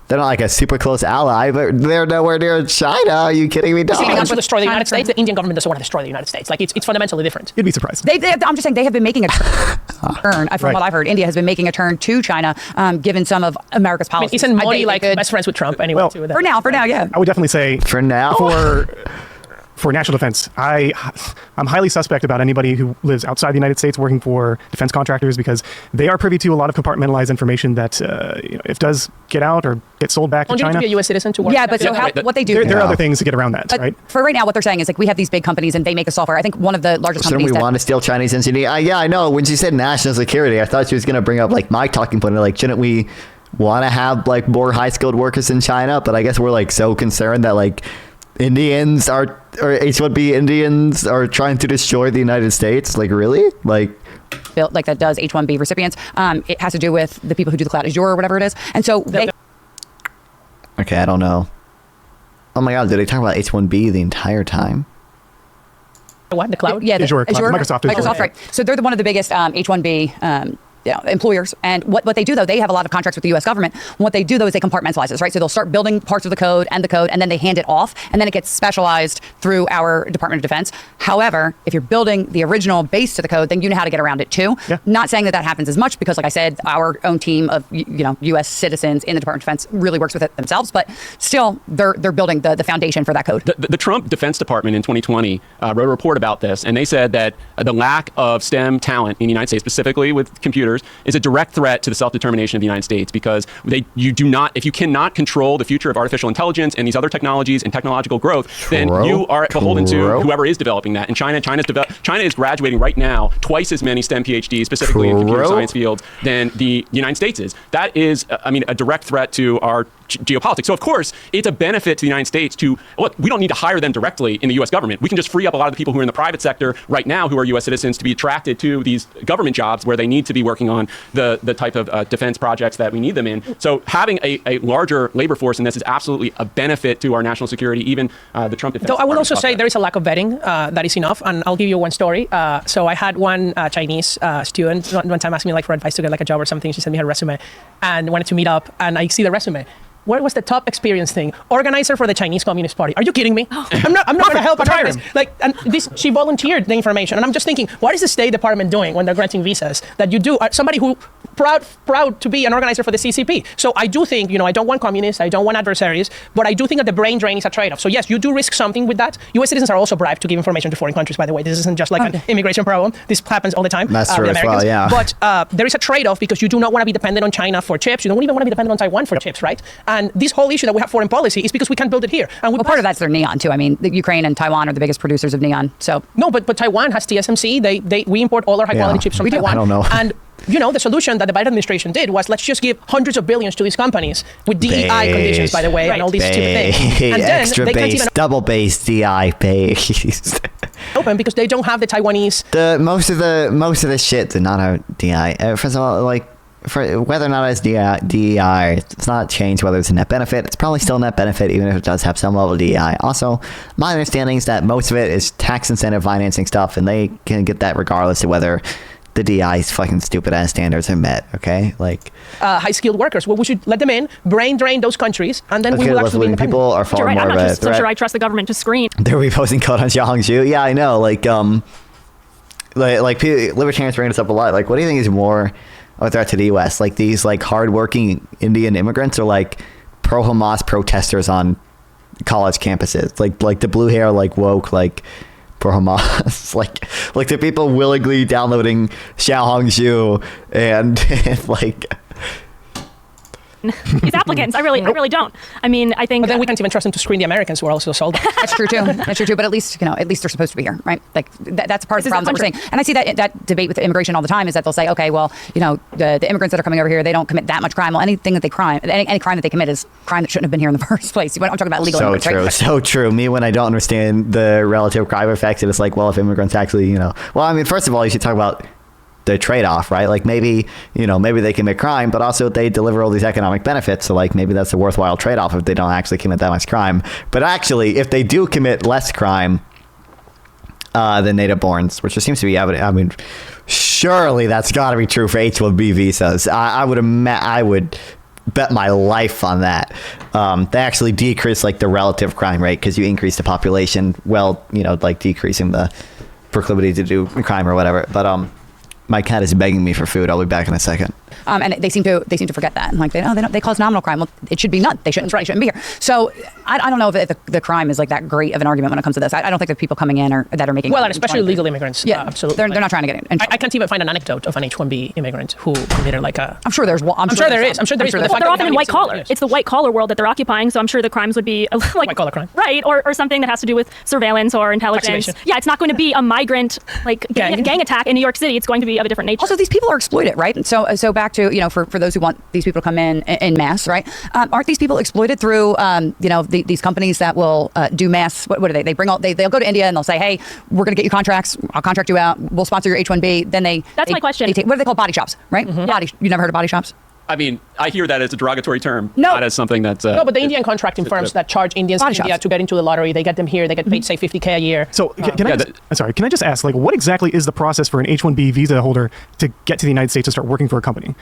they're not like a super close ally, but they're nowhere near China. Are you kidding me? No. They want to destroy the United States. The Indian government doesn't want to destroy the United States. Like, it's fundamentally different. You'd be surprised. I'm just saying they have been making a turn. From what I've heard, India has been making a turn to China, given some of America's policies. Isn't Modi best friends with Trump anyway? Well, for now, yeah. I would definitely say for now. For national defense, I'm highly suspect about anybody who lives outside the United States working for defense contractors because they are privy to a lot of compartmentalized information that if does get out or get sold back to China. Don't you need to be a U.S. citizen to work? Yeah, but what they do? There are other things to get around that, right? For right now, what they're saying is we have these big companies and they make the software. I think one of the largest companies. Shouldn't we want to steal Chinese engineering? Yeah, I know. When she said national security, I thought she was going to bring up my talking point. Shouldn't we want to have like more high skilled workers in China, but I guess we're like so concerned that like Indians or H1B Indians are trying to destroy the United States. Like, really? Like, built like that does H1B recipients. It has to do with the people who do the cloud Azure or whatever it is. And so they. Okay, I don't know. Oh my God, did they talk about H1B the entire time? What, the cloud? Yeah, Azure cloud. Microsoft Azure. Microsoft, right. So they're one of the biggest H1B employers. And what they do, though, they have a lot of contracts with the U.S. government. What they do, though, is they compartmentalize this, right? So they'll start building parts of the code, and then they hand it off, and then it gets specialized through our Department of Defense. However, if you're building the original base to the code, then you know how to get around it, too. Yeah. Not saying that happens as much because, like I said, our own team of U.S. citizens in the Department of Defense really works with it themselves, but still, they're building the foundation for that code. The Trump Defense Department in 2020 wrote a report about this, and they said that the lack of STEM talent in the United States, specifically with computers, is a direct threat to the self-determination of the United States, because if you cannot control the future of artificial intelligence and these other technologies and technological growth, then you are beholden to whoever is developing that. And China is graduating right now twice as many STEM PhDs, specifically in computer science fields, than the United States is. That is, a direct threat to our geopolitics. So of course, it's a benefit to the United States to, look, we don't need to hire them directly in the US government. We can just free up a lot of the people who are in the private sector right now who are US citizens to be attracted to these government jobs where they need to be working on the type of defense projects that we need them in. So having a larger labor force in this is absolutely a benefit to our national security, even the Trump defense. Though I would also say there is a lack of vetting that is enough, and I'll give you one story. So I had one Chinese student one time ask me like for advice to get like a job or something. She sent me her resume and wanted to meet up, and I see the resume. What was the top experience thing? Organizer for the Chinese Communist Party. Are you kidding me? I'm not going to help an artist. She volunteered the information, and I'm just thinking, what is the State Department doing when they're granting visas that you do? Somebody who proud to be an organizer for the CCP. So I do think, I don't want communists, I don't want adversaries, but I do think that the brain drain is a trade-off. So yes, you do risk something with that. U.S. citizens are also bribed to give information to foreign countries, by the way. This isn't just like an immigration problem. This happens all the time. That's true as well, yeah. But there is a trade-off because you do not want to be dependent on China for chips. You don't even want to be dependent on Taiwan for chips, right? And this whole issue that we have foreign policy is because we can't build it here. And part of that's their neon too. I mean, the Ukraine and Taiwan are the biggest producers of neon. So no, but Taiwan has TSMC. We import all our high quality chips from Taiwan. I don't know. And the solution that the Biden administration did was let's just give hundreds of billions to these companies with DEI conditions, by the way, and all these stupid things. And then extra they base, can't even double base, DI based. open because they don't have the Taiwanese. Most of the shit did not have DI. First of all, for whether or not it's DEI, it's not changed whether it's a net benefit. It's probably still a net benefit, even if it does have some level of DEI. Also, my understanding is that most of it is tax incentive financing stuff, and they can get that regardless of whether the DEI's fucking stupid ass standards are met. Okay, high skilled workers. Well, we should let them in, brain drain those countries, and then we will actually be independent. People are far more I'm of not a so threat. sure I trust the government to screen. They're reposting code on Xiaohongshu. Yeah, I know. Libertarians bring this up a lot. What do you think is more a threat to the U.S.? These hardworking Indian immigrants, or pro-Hamas protesters on college campuses, like the blue hair, woke, pro-Hamas, like the people willingly downloading Xiaohongshu and These applicants, I really don't. I mean, I think. But then we can't even trust them to screen the Americans who are also sold. That's true too. That's true too. But at least they're supposed to be here, right? That's part of the problem that we're saying. And I see that debate with immigration all the time is that they'll say, okay, well, the immigrants that are coming over here, they don't commit that much crime. Well, anything that they any crime that they commit is crime that shouldn't have been here in the first place. I'm talking about legal immigrants, right? So true. Me, when I don't understand the relative crime effects, it's if immigrants actually, first of all, you should talk about the trade-off, right? Maybe they commit crime, but also they deliver all these economic benefits. So maybe that's a worthwhile trade-off if they don't actually commit that much crime. But actually, if they do commit less crime than native-borns, which seems to be evident, surely that's got to be true for H1B visas. I would bet my life on that. They actually decrease the relative crime rate because you increase the population, decreasing the proclivity to do crime or whatever. But my cat is begging me for food. I'll be back in a second. And they seem to forget that. They cause nominal crime. Well, it should be none. They shouldn't be here. So I don't know if the crime is that great of an argument when it comes to this. I don't think the people coming in that are making. Well, and especially legal immigrants. Yeah, absolutely. They're not trying to get in. I can't even find an anecdote of an H1B immigrant who committed a. I'm sure there's. I'm sure there is. Well, they're often in white collar. It's the white collar world that they're occupying. So I'm sure the crimes would be white collar crime, right? Or something that has to do with surveillance or intelligence. Yeah, it's not going to be a migrant gang attack in New York City. It's going to be of a different nature. Also, these people are exploited, right? So back back to, for those who want these people to come in mass, right? Aren't these people exploited through, these companies that will do mass? What are they? They'll go to India and they'll say, hey, we're going to get you contracts. I'll contract you out. We'll sponsor your H1B. Then That's my question. What do they call body shops, right? You never heard of body shops? I mean, I hear that as a derogatory term, No. not as something that's... No, but the Indian contracting firms that charge Indians in Body India shops. to get into the lottery, they get them here, they get paid, say, $50K a year. So can I just ask, like, what exactly is the process for an H1B visa holder to get to the United States to start working for a company?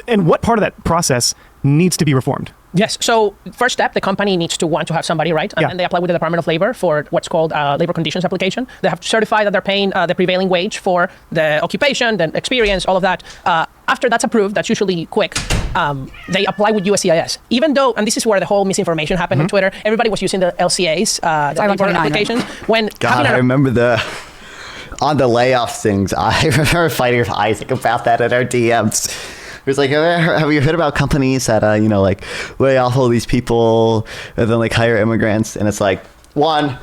And what part of that process needs to be reformed? Yes. So first step, the company needs to want to have somebody, right? And then they apply with the Department of Labor for what's called labor conditions application. They have to certify that they're paying the prevailing wage for the occupation, the experience, all of that. After that's approved, that's usually quick. They apply with USCIS. Even though, and this is where the whole misinformation happened on Twitter, everybody was using the LCAs, the labor applications. Right? When God, I remember on the layoffs things. I remember fighting with Isaac about that in our DMs. It was like, have you heard about companies that, like lay off all these people and then like hire immigrants? And it's like, one,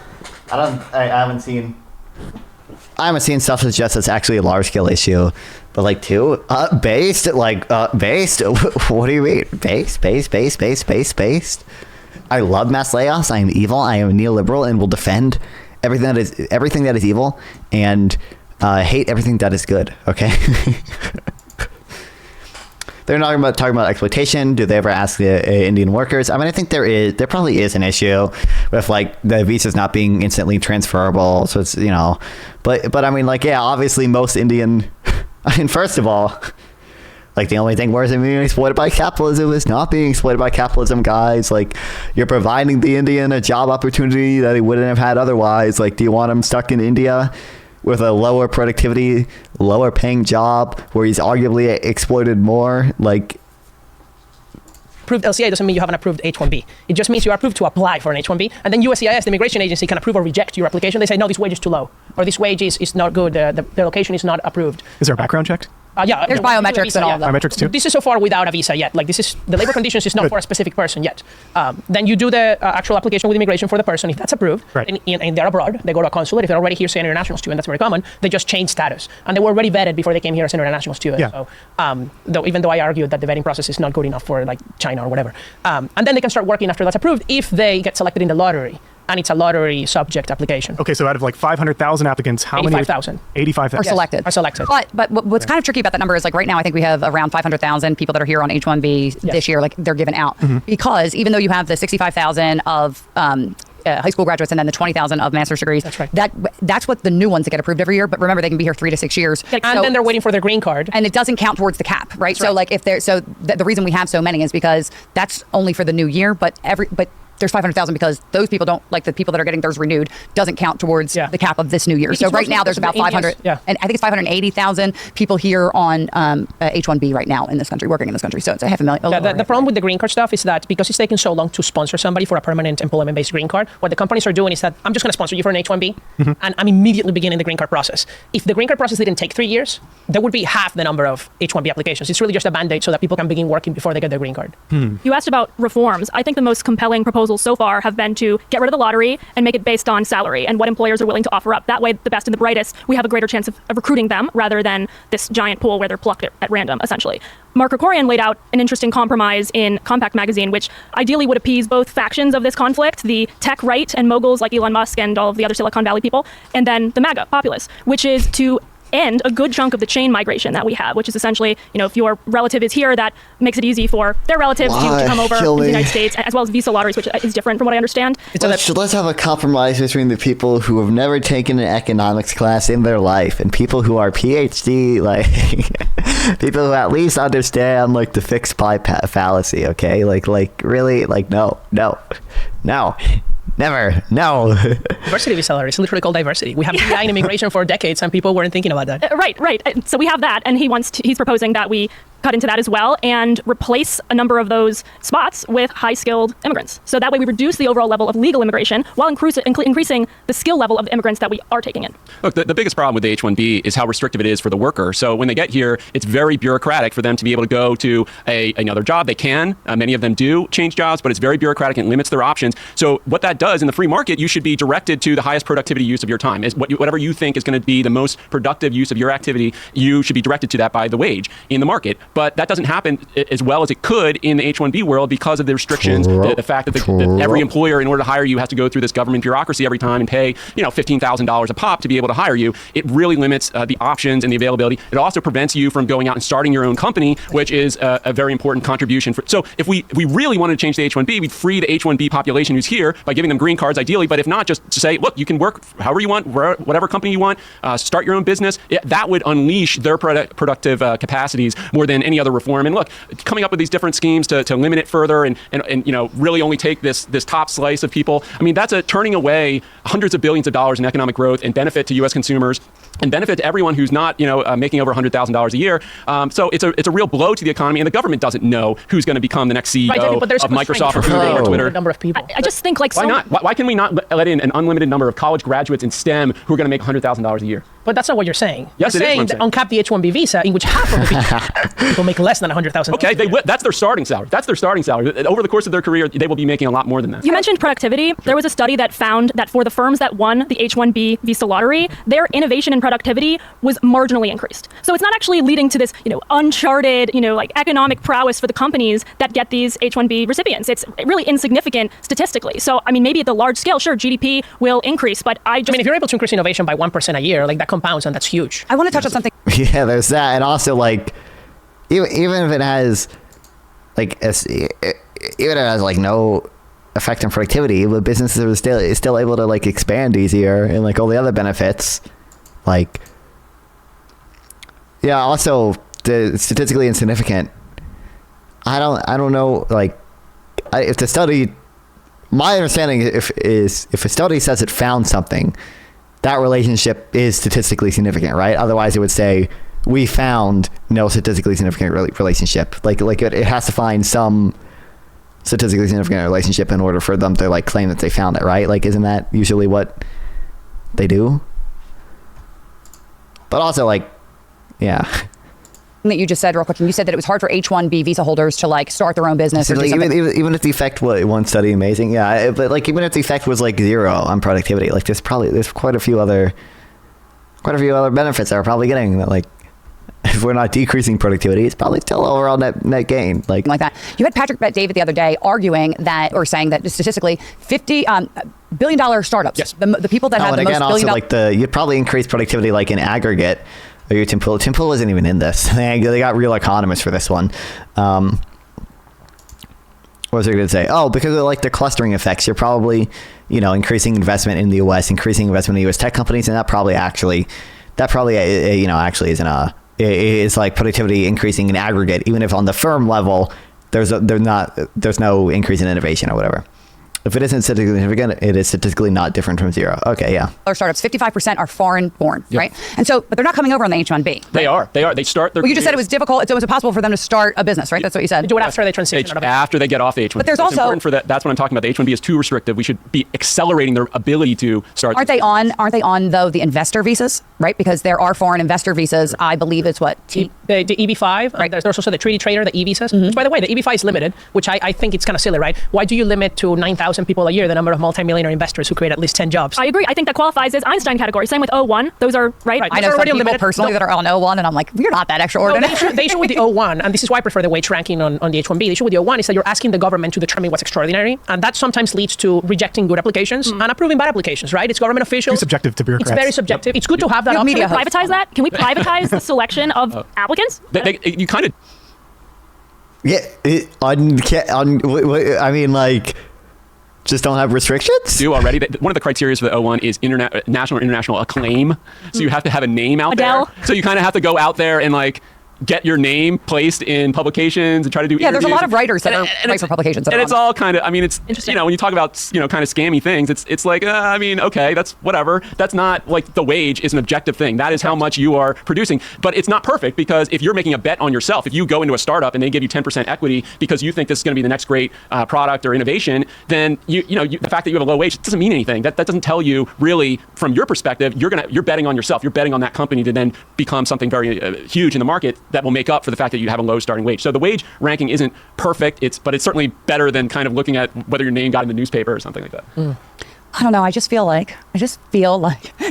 I haven't seen stuff that suggests it's actually a large scale issue. But like two, based. What do you mean? Based. I love mass layoffs. I am evil. I am neoliberal and will defend everything that is evil and hate everything that is good. Okay. They're not talking about exploitation. Do they ever ask the Indian workers? I mean, I think there probably is an issue with like the visas not being instantly transferable. So it's, but I mean, like, yeah, obviously most Indian, I mean, first of all, like the only thing worse than being exploited by capitalism is not being exploited by capitalism, guys. Like, you're providing the Indian a job opportunity that he wouldn't have had otherwise. Like, do you want him stuck in India with a lower productivity, lower paying job where he's arguably exploited more? Like, approved LCA doesn't mean you have an approved H1B. It just means you're approved to apply for an H1B. And then USCIS, the immigration agency, can approve or reject your application. They say, no, this wage is too low, or this wage is not good, the location is not approved. Is there a background check? Yeah, there's biometrics and all of that. Biometrics too? This is so far without a visa yet. Like, this is, the labor conditions is not for a specific person yet. Then you do the actual application with immigration for the person. If that's approved, right, and they're abroad, they go to a consulate. If they're already here, say an international student, that's very common, they just change status. And they were already vetted before they came here as an international student. Yeah. So, even though I argued that the vetting process is not good enough for like China or whatever. And then they can start working after that's approved if they get selected in the lottery. And it's a lottery subject application. Okay, so out of like 500,000 applicants, how many? 85,000. 85,000. Are selected. Are selected. But what's kind of tricky about that number is, like, right now I think we have around 500,000 people that are here on H1B this year. Like, they're given out because even though you have the 65,000 of high school graduates and then the 20,000 of master's degrees, that's right. That's what the new ones that get approved every year. But remember, they can be here 3 to 6 years, and then they're waiting for their green card, and it doesn't count towards the cap, right? That's So right. like, if they're the reason we have so many is because that's only for the new year, but there's 500,000 because those people don't, like the people that are getting theirs renewed, doesn't count towards the cap of this new year. So right now there's about 500, and I think it's 580,000 people here on H1B right now in this country, working in this country. So it's a 500,000. The problem with the green card stuff is that because it's taking so long to sponsor somebody for a permanent employment-based green card, what the companies are doing is that I'm just going to sponsor you for an H1B, and I'm immediately beginning the green card process. If the green card process didn't take 3 years, there would be half the number of H1B applications. It's really just a band-aid so that people can begin working before they get their green card. You asked about reforms. I think the most compelling proposals so far have been to get rid of the lottery and make it based on salary and what employers are willing to offer up. That way, the best and the brightest, we have a greater chance of recruiting them rather than this giant pool where they're plucked at random, essentially. Mark Krikorian laid out an interesting compromise in Compact magazine, which ideally would appease both factions of this conflict, the tech right and moguls like Elon Musk and all of the other Silicon Valley people, and then the MAGA populace, which is to end a good chunk of the chain migration that we have, which is essentially, if your relative is here, that makes it easy for their relatives to come over to the United States, as well as visa lotteries, which is different from what I understand. Let's have a compromise between the people who have never taken an economics class in their life and people who are PhD, like people who at least understand like the fixed pi fallacy. Okay, like really, like no. Never. No. Diversity visa lottery. It's literally called diversity. We have DI in immigration for decades, and people weren't thinking about that. Right. So we have that, and he's proposing that we cut into that as well and replace a number of those spots with high-skilled immigrants. So that way we reduce the overall level of legal immigration while increasing the skill level of the immigrants that we are taking in. Look, the biggest problem with the H1B is how restrictive it is for the worker. So when they get here, it's very bureaucratic for them to be able to go to another job. They can. Many of them do change jobs, but it's very bureaucratic and limits their options. So what that does in the free market, you should be directed to the highest productivity use of your time. Whatever you think is going to be the most productive use of your activity, you should be directed to that by the wage in the market. but that doesn't happen as well as it could in the H1B world because of the restrictions, the fact that, that every employer, in order to hire you, has to go through this government bureaucracy every time and pay, $15,000 a pop to be able to hire you. It really limits the options and the availability. It also prevents you from going out and starting your own company, which is a very important contribution. So if we really wanted to change the H1B, we'd free the H1B population who's here by giving them green cards, ideally, but if not, just to say, look, you can work however you want, whatever company you want, start your own business. That would unleash their productive capacities more than any other reform. And look, coming up with these different schemes to limit it further and really only take this top slice of people, I mean, that's turning away hundreds of billions of dollars in economic growth and benefit to U.S. consumers and benefit to everyone who's not, making over $100,000 a year. So it's a real blow to the economy, and the government doesn't know who's going to become the next CEO of Microsoft or Google or Twitter. Number of people. I just think why not? Why can we not let in an unlimited number of college graduates in STEM who are going to make $100,000 a year? But that's not what you're saying. Yes, you're it is saying what I'm that uncap the H1B visa, in which half of the people make less than $100,000. Okay, that's their starting salary. That's their starting salary. Over the course of their career, they will be making a lot more than that. You mentioned productivity. There was a study that found that for the firms that won the H1B visa lottery, their innovation and productivity was marginally increased. So it's not actually leading to this, uncharted, economic prowess for the companies that get these H1B recipients. It's really insignificant statistically. So, I mean, maybe at the large scale, sure, GDP will increase, but if you're able to increase innovation by 1% a year, that compounds, and that's huge. I want to touch on something. Yeah, there's that, and also even if it has no effect on productivity, the businesses are still able to expand easier and all the other benefits. Also the statistically insignificant. I don't know. If the study, my understanding if a study says it found something, that relationship is statistically significant, right? Otherwise, it would say we found no statistically significant relationship. It has to find some statistically significant relationship in order for them to claim that they found it, right? Isn't that usually what they do? But also, yeah. That you just said real quick, and you said that it was hard for H1B visa holders to start their own business. Or even if the effect was one study amazing, yeah, but even if the effect was 0 on productivity, there's quite a few other benefits that we're probably getting that if we're not decreasing productivity, it's probably still overall net gain. Like that. You had Patrick Bet-David the other day arguing that, or saying that statistically, $50 billion startups, yes. the people that have the most billion dollars. You'd probably increase productivity in aggregate. Tim Pool isn't even in this. They got real economists for this one. What was I going to say? Oh, because of the clustering effects, you're probably, increasing investment in the U.S., increasing investment in U.S. tech companies, and that probably actually isn't is productivity increasing in aggregate, even if on the firm level there's no increase in innovation or whatever. If it isn't statistically significant, it is statistically not different from 0. Okay, yeah. Our startups, 55% are foreign born, right? And so, but they're not coming over on the H1B. Right? They are. They start their Well, you just said it was difficult. It's almost impossible for them to start a business, right? That's what you said. They do it after they transition. After they get off the H1B. But there's it's also important for that. That's what I'm talking about. The H1B is too restrictive. We should be accelerating their ability to start. Aren't they on though the investor visas, right? Because there are foreign investor visas. I believe it's what the EB5. Right. There's also the treaty trader, the E visas. Which, by the way, the EB5 is limited, which I think it's kind of silly, right? Why do you limit to 9,000 people a year the number of multimillionaire investors who create at least 10 jobs? I agree. I think that qualifies as Einstein category. Same with O1. Those are right. I know some people personally that are on O1, and I'm like, you're not that extraordinary. No, the issue with the O1, and this is why I prefer the wage ranking on the H1B. The issue with the O1 is that you're asking the government to determine what's extraordinary, and that sometimes leads to rejecting good applications and approving bad applications. Right? It's government officials. Too subjective to bureaucrats. It's very subjective. It's good to have that option. Can we privatize that? Can we privatize the selection of applicants? You kind of. Yeah, just don't have restrictions? Do already. One of the criteria for the O1 is national or international acclaim. So you have to have a name out there. So you kind of have to go out there and get your name placed in publications and try to do interviews. There's a lot of writers that write for publications. And it's all kind of, it's, when you talk about, kind of scammy things, it's okay, that's whatever. That's not the wage is an objective thing. That is how much you are producing. But it's not perfect, because if you're making a bet on yourself, if you go into a startup and they give you 10% equity because you think this is going to be the next great product or innovation, then the fact that you have a low wage doesn't mean anything. That doesn't tell you really, from your perspective, you're betting on yourself. You're betting on that company to then become something very huge in the market that will make up for the fact that you have a low starting wage. So the wage ranking isn't perfect, but it's certainly better than kind of looking at whether your name got in the newspaper or something like that. I don't know. I just feel like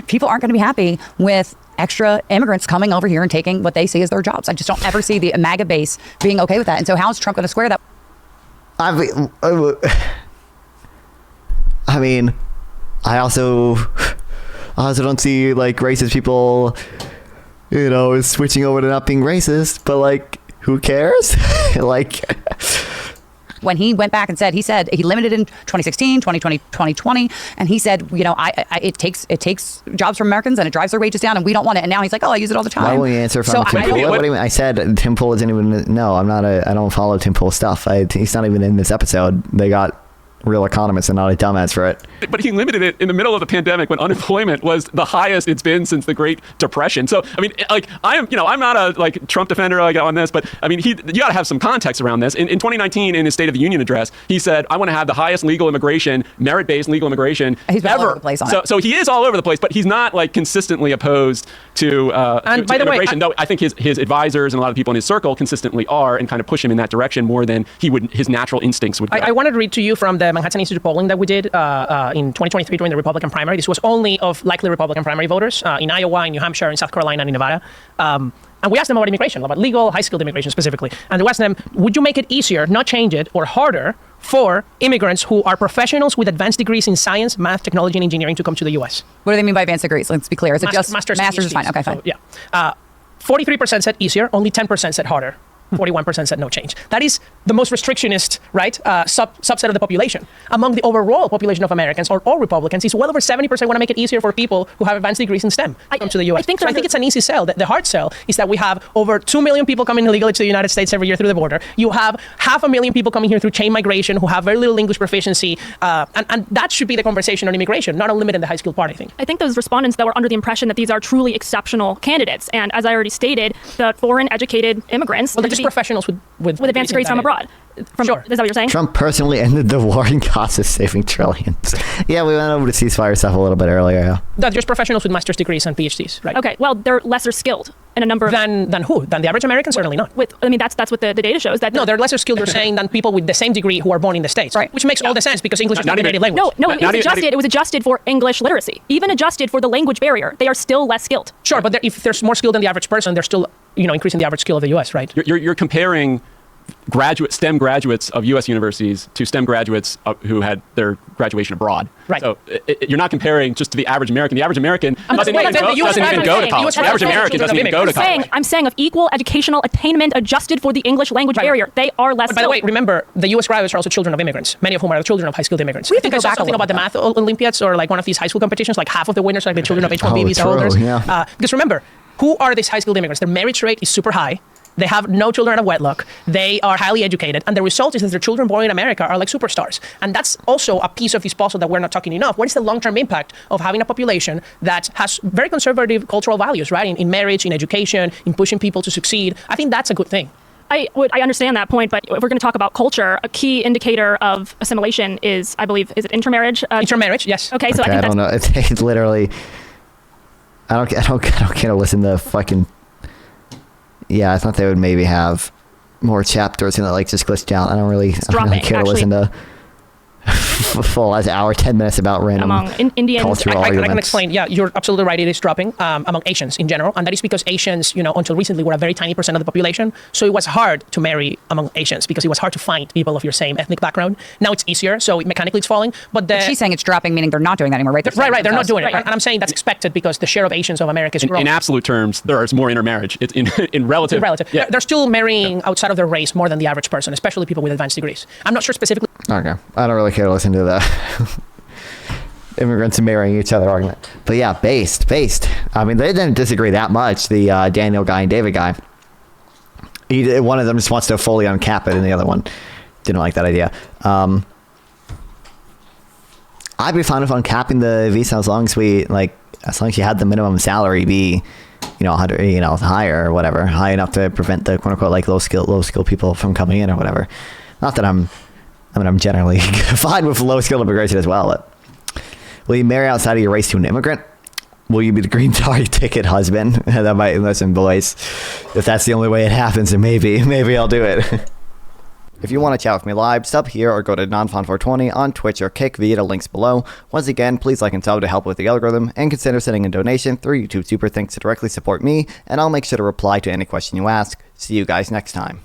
people aren't going to be happy with extra immigrants coming over here and taking what they see as their jobs. I just don't ever see the MAGA base being okay with that. And so how is Trump going to square that? I mean, I also don't see like racist people, you know, switching over to not being racist, but like, who cares? Like, when he went back and said he limited in 2016, 2020, 2020, and he said, you know, it takes jobs from Americans and it drives their wages down, and we don't want it. And now he's like, oh, I use it all the time. Why won't you answer from Tim Pool? What do you mean? I said Tim Pool isn't even. No, I'm not. I don't follow Tim Pool stuff. He's not even in this episode. They got real economists and not a dumbass for it. But he limited it in the middle of the pandemic when unemployment was the highest it's been since the Great Depression. So, I mean, like, I'm not a like Trump defender like on this, but I mean, you got to have some context around this. In 2019, in his State of the Union address, he said, I want to have the highest legal immigration, merit-based legal immigration He's been ever. all over the place on it. So he is all over the place, but he's not like consistently opposed to and by the way, immigration. Though I think his advisors and a lot of people in his circle consistently are and kind of push him in that direction more than his natural instincts would go. I wanted to read to you from the Manhattan Institute polling that we did in 2023 during the Republican primary. This was only of likely Republican primary voters in Iowa, in New Hampshire, in South Carolina, and in Nevada. And we asked them about immigration, about legal, high-skilled immigration specifically. And we asked them, would you make it easier, not change it, or harder for immigrants who are professionals with advanced degrees in science, math, technology, and engineering to come to the U.S.? What do they mean by advanced degrees? Let's be clear. Is it just master's is fine? Okay, fine. So, yeah. 43% said easier, only 10% said harder. 41% said no change. That is the most restrictionist, right, subset of the population. Among the overall population of Americans, or all Republicans, is well over 70% want to make it easier for people who have advanced degrees in STEM to come to the U.S. I think it's an easy sell. The hard sell is that we have over 2 million people coming illegally to the United States every year through the border. You have 500,000 people coming here through chain migration who have very little English proficiency. And that should be the conversation on immigration, not unlimited in the high skilled part, I think. I think those respondents that were under the impression that these are truly exceptional candidates. And as I already stated, the foreign educated immigrants... Well, they're just professionals with advanced degrees from abroad. Sure. Is that what you're saying? Trump personally ended the war and cost us saving trillions. Yeah, we went over to ceasefire stuff a little bit earlier. Yeah. They're just professionals with master's degrees and PhDs, right? Okay, well, they're lesser skilled in a number of... Than who? Than the average American? Certainly not. That's what the data shows. No, they're lesser skilled, they're saying, than people with the same degree who are born in the States. Right. Which makes all the sense because English is not a native language. No, it was adjusted for English literacy. Even adjusted for the language barrier, they are still less skilled. Sure, but if they're more skilled than the average person, they're still, increasing the average skill of the U.S., right? You're comparing STEM graduates of U.S. universities to STEM graduates who had their graduation abroad. Right. So you're not comparing just to the average American. The average American doesn't even go to college. The average American doesn't even go to college. I'm saying of equal educational attainment adjusted for the English language barrier, they are less. By the way, remember, the U.S. graduates are also children of immigrants, many of whom are the children of high-skilled immigrants. I think I saw something about the math Olympiads or like one of these high school competitions, like half of the winners are like the children of H1B Visa holders. Yeah. Because remember, who are these high-skilled immigrants? Their marriage rate is super high. They have no children out of wedlock. They are highly educated. And the result is that their children born in America are like superstars. And that's also a piece of this puzzle that we're not talking enough. What is the long-term impact of having a population that has very conservative cultural values, right? In marriage, in education, in pushing people to succeed. I think that's a good thing. I understand that point, but if we're going to talk about culture, a key indicator of assimilation is, I believe, is it intermarriage? Intermarriage, yes. Okay, so I don't know. It's literally... I don't care to listen to fucking... Yeah, I thought they would maybe have more chapters and like just glitched out. I don't really care to listen to full hour, 10 minutes about random among Indians. Cultural arguments. I can explain. Yeah, you're absolutely right. It is dropping among Asians in general. And that is because Asians, until recently were a very tiny percent of the population. So it was hard to marry among Asians because it was hard to find people of your same ethnic background. Now it's easier. So mechanically it's falling. But she's saying it's dropping, meaning they're not doing that anymore, right? Right. They're not doing it. And I'm saying that's expected because the share of Asians of America is growing. In absolute terms, there is more intermarriage. It's in relative. Yeah. They're still marrying outside of their race more than the average person, especially people with advanced degrees. I'm not sure specifically. Okay. I don't really care to listen to the immigrants marrying each other argument. But yeah, based. I mean, they didn't disagree that much. The Daniel guy and David guy. One of them just wants to fully uncap it, and the other one didn't like that idea. I'd be fine with uncapping the visa as long as you had the minimum salary be, 100, higher or whatever, high enough to prevent the quote unquote like low skill people from coming in or whatever. Not that I'm generally fine with low skilled immigration as well. But will you marry outside of your race to an immigrant? Will you be the green card ticket husband? That might, listen, boys, if that's the only way it happens, then maybe I'll do it. If you want to chat with me live, sub here or go to Nonfon420 on Twitch or Kick via the links below. Once again, please like and sub to help with the algorithm, and consider sending a donation through YouTube Super Thanks to directly support me, and I'll make sure to reply to any question you ask. See you guys next time.